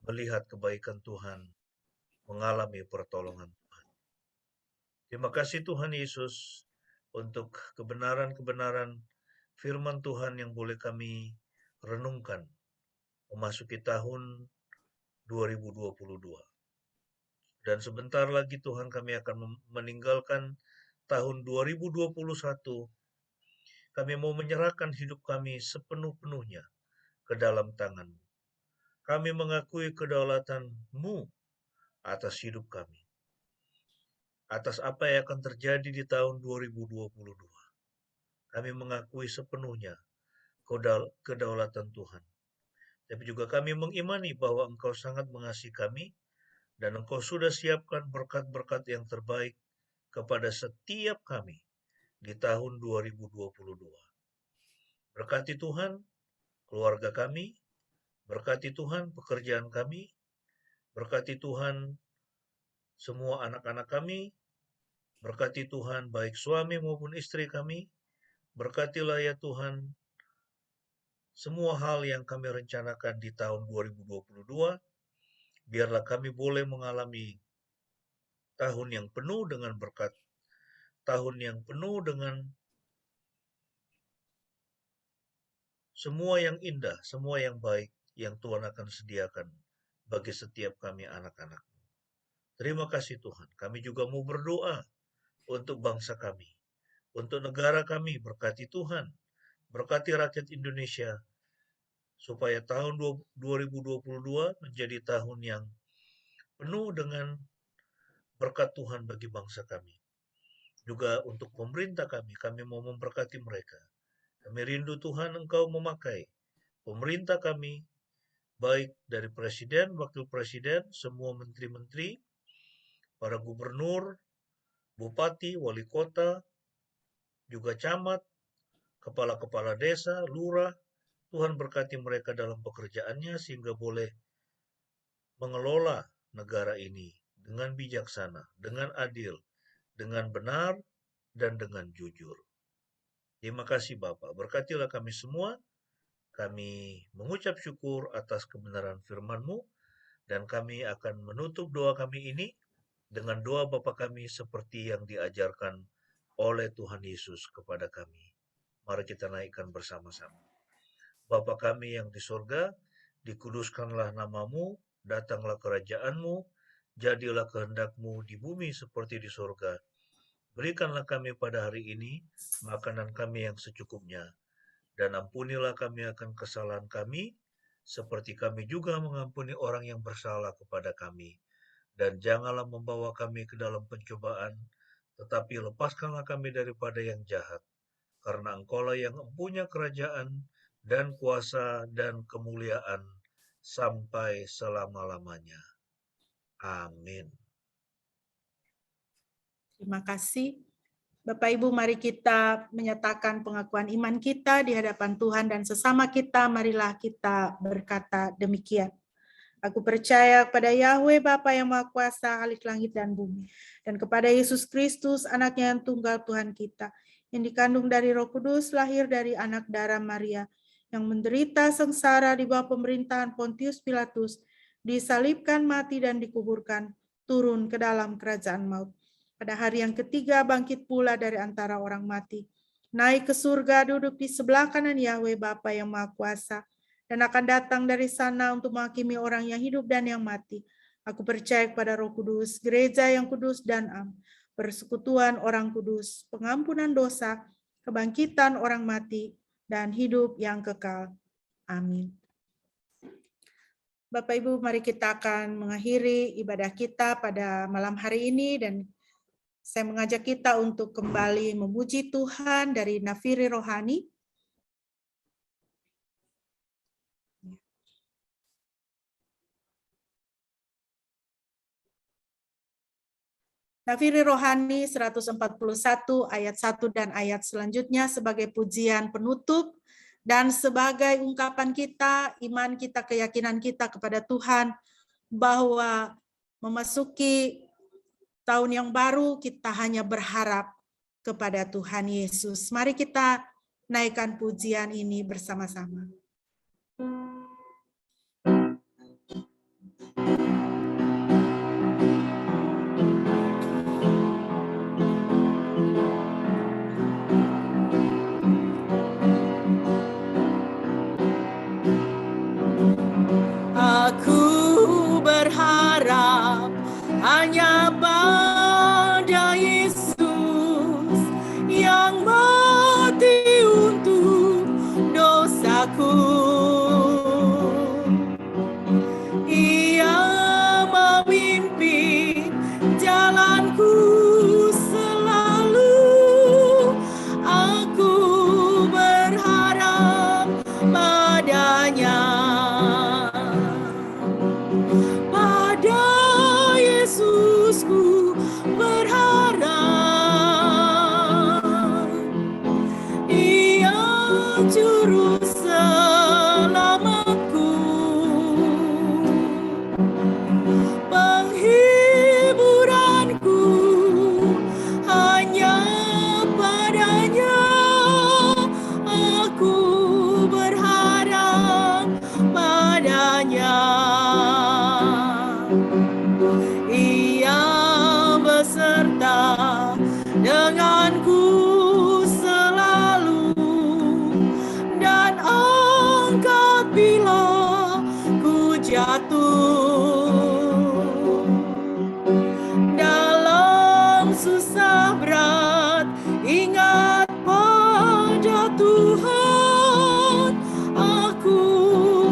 melihat kebaikan Tuhan, mengalami pertolongan Tuhan. Terima kasih Tuhan Yesus untuk kebenaran-kebenaran firman Tuhan yang boleh kami renungkan memasuki tahun 2022. Dan sebentar lagi Tuhan kami akan meninggalkan tahun 2021. Kami mau menyerahkan hidup kami sepenuh-penuhnya ke dalam tangan-Mu. Kami mengakui kedaulatan-Mu atas hidup kami, atas apa yang akan terjadi di tahun 2022. Kami mengakui sepenuhnya kedaulatan Tuhan. Tapi juga kami mengimani bahwa Engkau sangat mengasihi kami, dan Engkau sudah siapkan berkat-berkat yang terbaik kepada setiap kami di tahun 2022. Berkati Tuhan keluarga kami, berkati Tuhan pekerjaan kami, berkati Tuhan semua anak-anak kami, berkati Tuhan baik suami maupun istri kami, berkatilah ya Tuhan semua hal yang kami rencanakan di tahun 2022, biarlah kami boleh mengalami tahun yang penuh dengan berkat, tahun yang penuh dengan semua yang indah, semua yang baik yang Tuhan akan sediakan bagi setiap kami anak-anak. Terima kasih Tuhan. Kami juga mau berdoa untuk bangsa kami, untuk negara kami. Berkati Tuhan, berkati rakyat Indonesia, supaya tahun 2022 menjadi tahun yang penuh dengan berkat Tuhan bagi bangsa kami. Juga untuk pemerintah kami mau memberkati mereka. Kami rindu Tuhan Engkau memakai pemerintah kami, baik dari presiden, wakil presiden, semua menteri-menteri, para gubernur, bupati, wali kota, juga camat, kepala-kepala desa, lurah. Tuhan berkati mereka dalam pekerjaannya sehingga boleh mengelola negara ini dengan bijaksana, dengan adil, dengan benar, dan dengan jujur. Terima kasih Bapak. Berkatilah kami semua. Kami mengucap syukur atas kebenaran firman-Mu, dan kami akan menutup doa kami ini dengan doa Bapa kami seperti yang diajarkan oleh Tuhan Yesus kepada kami. Mari kita naikkan bersama-sama. Bapa kami yang di surga, dikuduskanlah nama-Mu, datanglah kerajaan-Mu, jadilah kehendak-Mu di bumi seperti di surga. Berikanlah kami pada hari ini makanan kami yang secukupnya, dan ampunilah kami akan kesalahan kami, seperti kami juga mengampuni orang yang bersalah kepada kami. Dan janganlah membawa kami ke dalam pencobaan, tetapi lepaskanlah kami daripada yang jahat. Karena Engkaulah yang mempunyai kerajaan dan kuasa dan kemuliaan sampai selama-lamanya. Amin. Terima kasih. Bapak Ibu, mari kita menyatakan pengakuan iman kita di hadapan Tuhan dan sesama kita, marilah kita berkata demikian. Aku percaya kepada Yahweh Bapa yang Maha Kuasa, Khalik langit dan bumi, dan kepada Yesus Kristus, anaknya yang tunggal Tuhan kita, yang dikandung dari Roh Kudus, lahir dari anak darah Maria, yang menderita sengsara di bawah pemerintahan Pontius Pilatus, disalibkan, mati dan dikuburkan, turun ke dalam kerajaan maut. Pada hari yang ketiga bangkit pula dari antara orang mati, naik ke surga, duduk di sebelah kanan Yahweh Bapa yang Maha Kuasa, dan akan datang dari sana untuk menghakimi orang yang hidup dan yang mati. Aku percaya kepada Roh Kudus, gereja yang kudus dan am, persekutuan orang kudus, pengampunan dosa, kebangkitan orang mati, dan hidup yang kekal. Amin. Bapak Ibu, mari kita akan mengakhiri ibadah kita pada malam hari ini, dan saya mengajak kita untuk kembali memuji Tuhan dari nafiri rohani. Nafiri rohani 141 ayat 1 dan ayat selanjutnya sebagai pujian penutup dan sebagai ungkapan kita, iman kita, keyakinan kita kepada Tuhan bahwa memasuki tahun yang baru kita hanya berharap kepada Tuhan Yesus. Mari kita naikkan pujian ini bersama-sama. Aku berharap hanya pada Yesus yang mati untuk dosaku. Ia beserta denganku selalu dan angkat bila ku jatuh. Dalam susah berat ingat pada Tuhan, aku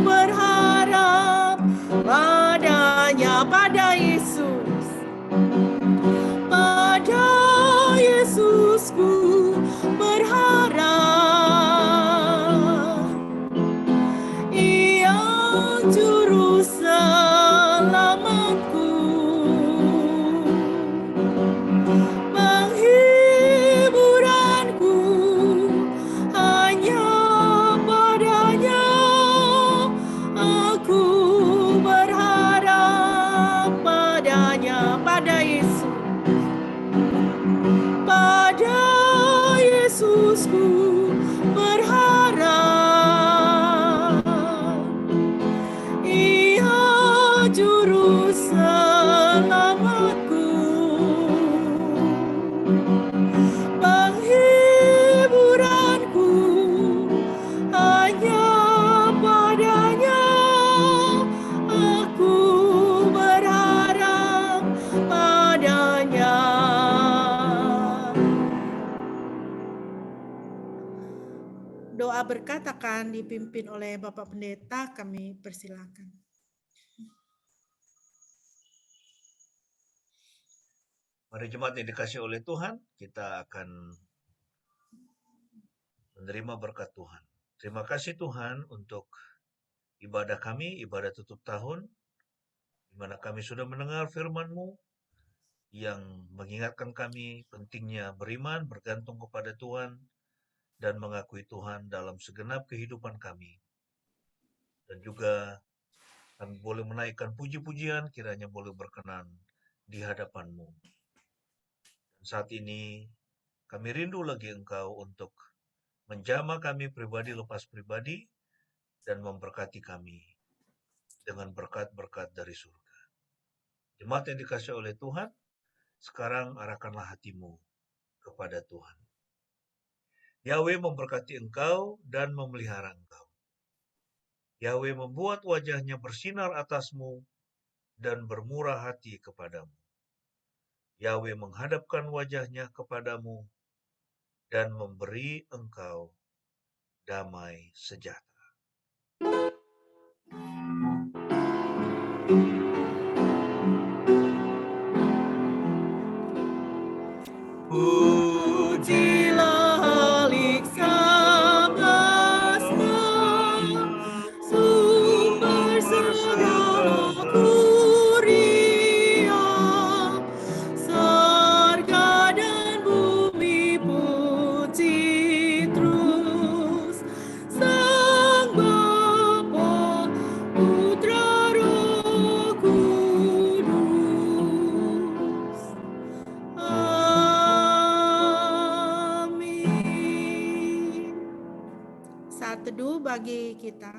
berharap padanya, pada Yesus, pada Yesusku berharap. Ia juru selamatku, penghiburanku hanya padanya. Aku berharap padanya, pada Yesus, pada Yesusku berharap. Ia juru selamatku, penghiburanku hanya padanya. Aku berharap padanya. Doa berkat akan dipimpin oleh Bapak Pendeta, kami persilakan. Mari jemaat yang dikasihi oleh Tuhan, kita akan menerima berkat Tuhan. Terima kasih Tuhan untuk ibadah kami, ibadah tutup tahun, di mana kami sudah mendengar firman-Mu yang mengingatkan kami pentingnya beriman, bergantung kepada Tuhan, dan mengakui Tuhan dalam segenap kehidupan kami. Dan juga kami boleh menaikkan puji-pujian, kiranya boleh berkenan di hadapan-Mu. Dan saat ini kami rindu lagi Engkau untuk menjamah kami pribadi lepas pribadi dan memberkati kami dengan berkat-berkat dari surga. Jemaat yang dikasihi oleh Tuhan, sekarang arahkanlah hatimu kepada Tuhan. Yahweh memberkati engkau dan memelihara engkau. Yahweh membuat wajahnya bersinar atasmu dan bermurah hati kepadamu. Yahweh menghadapkan wajahnya kepadamu dan memberi engkau damai sejahtera. Pujilah Halik semesta, sumber segala kuria, surga dan bumi puji terus Sang Bapa, Putra, Roh Kudus. Amin. Saat teduh bagi kita.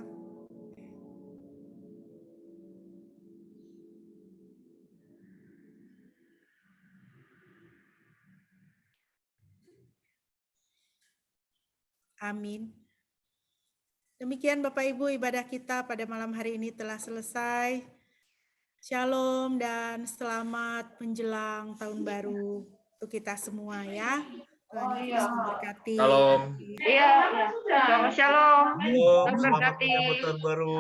Amin. Demikian Bapak Ibu, ibadah kita pada malam hari ini telah selesai. Shalom dan selamat menjelang tahun baru untuk kita semua ya. Tuhan Yesus memberkati. Shalom. Iya, iya. Shalom. Shalom, Tuhan selamat berkati. menyambut tahun baru.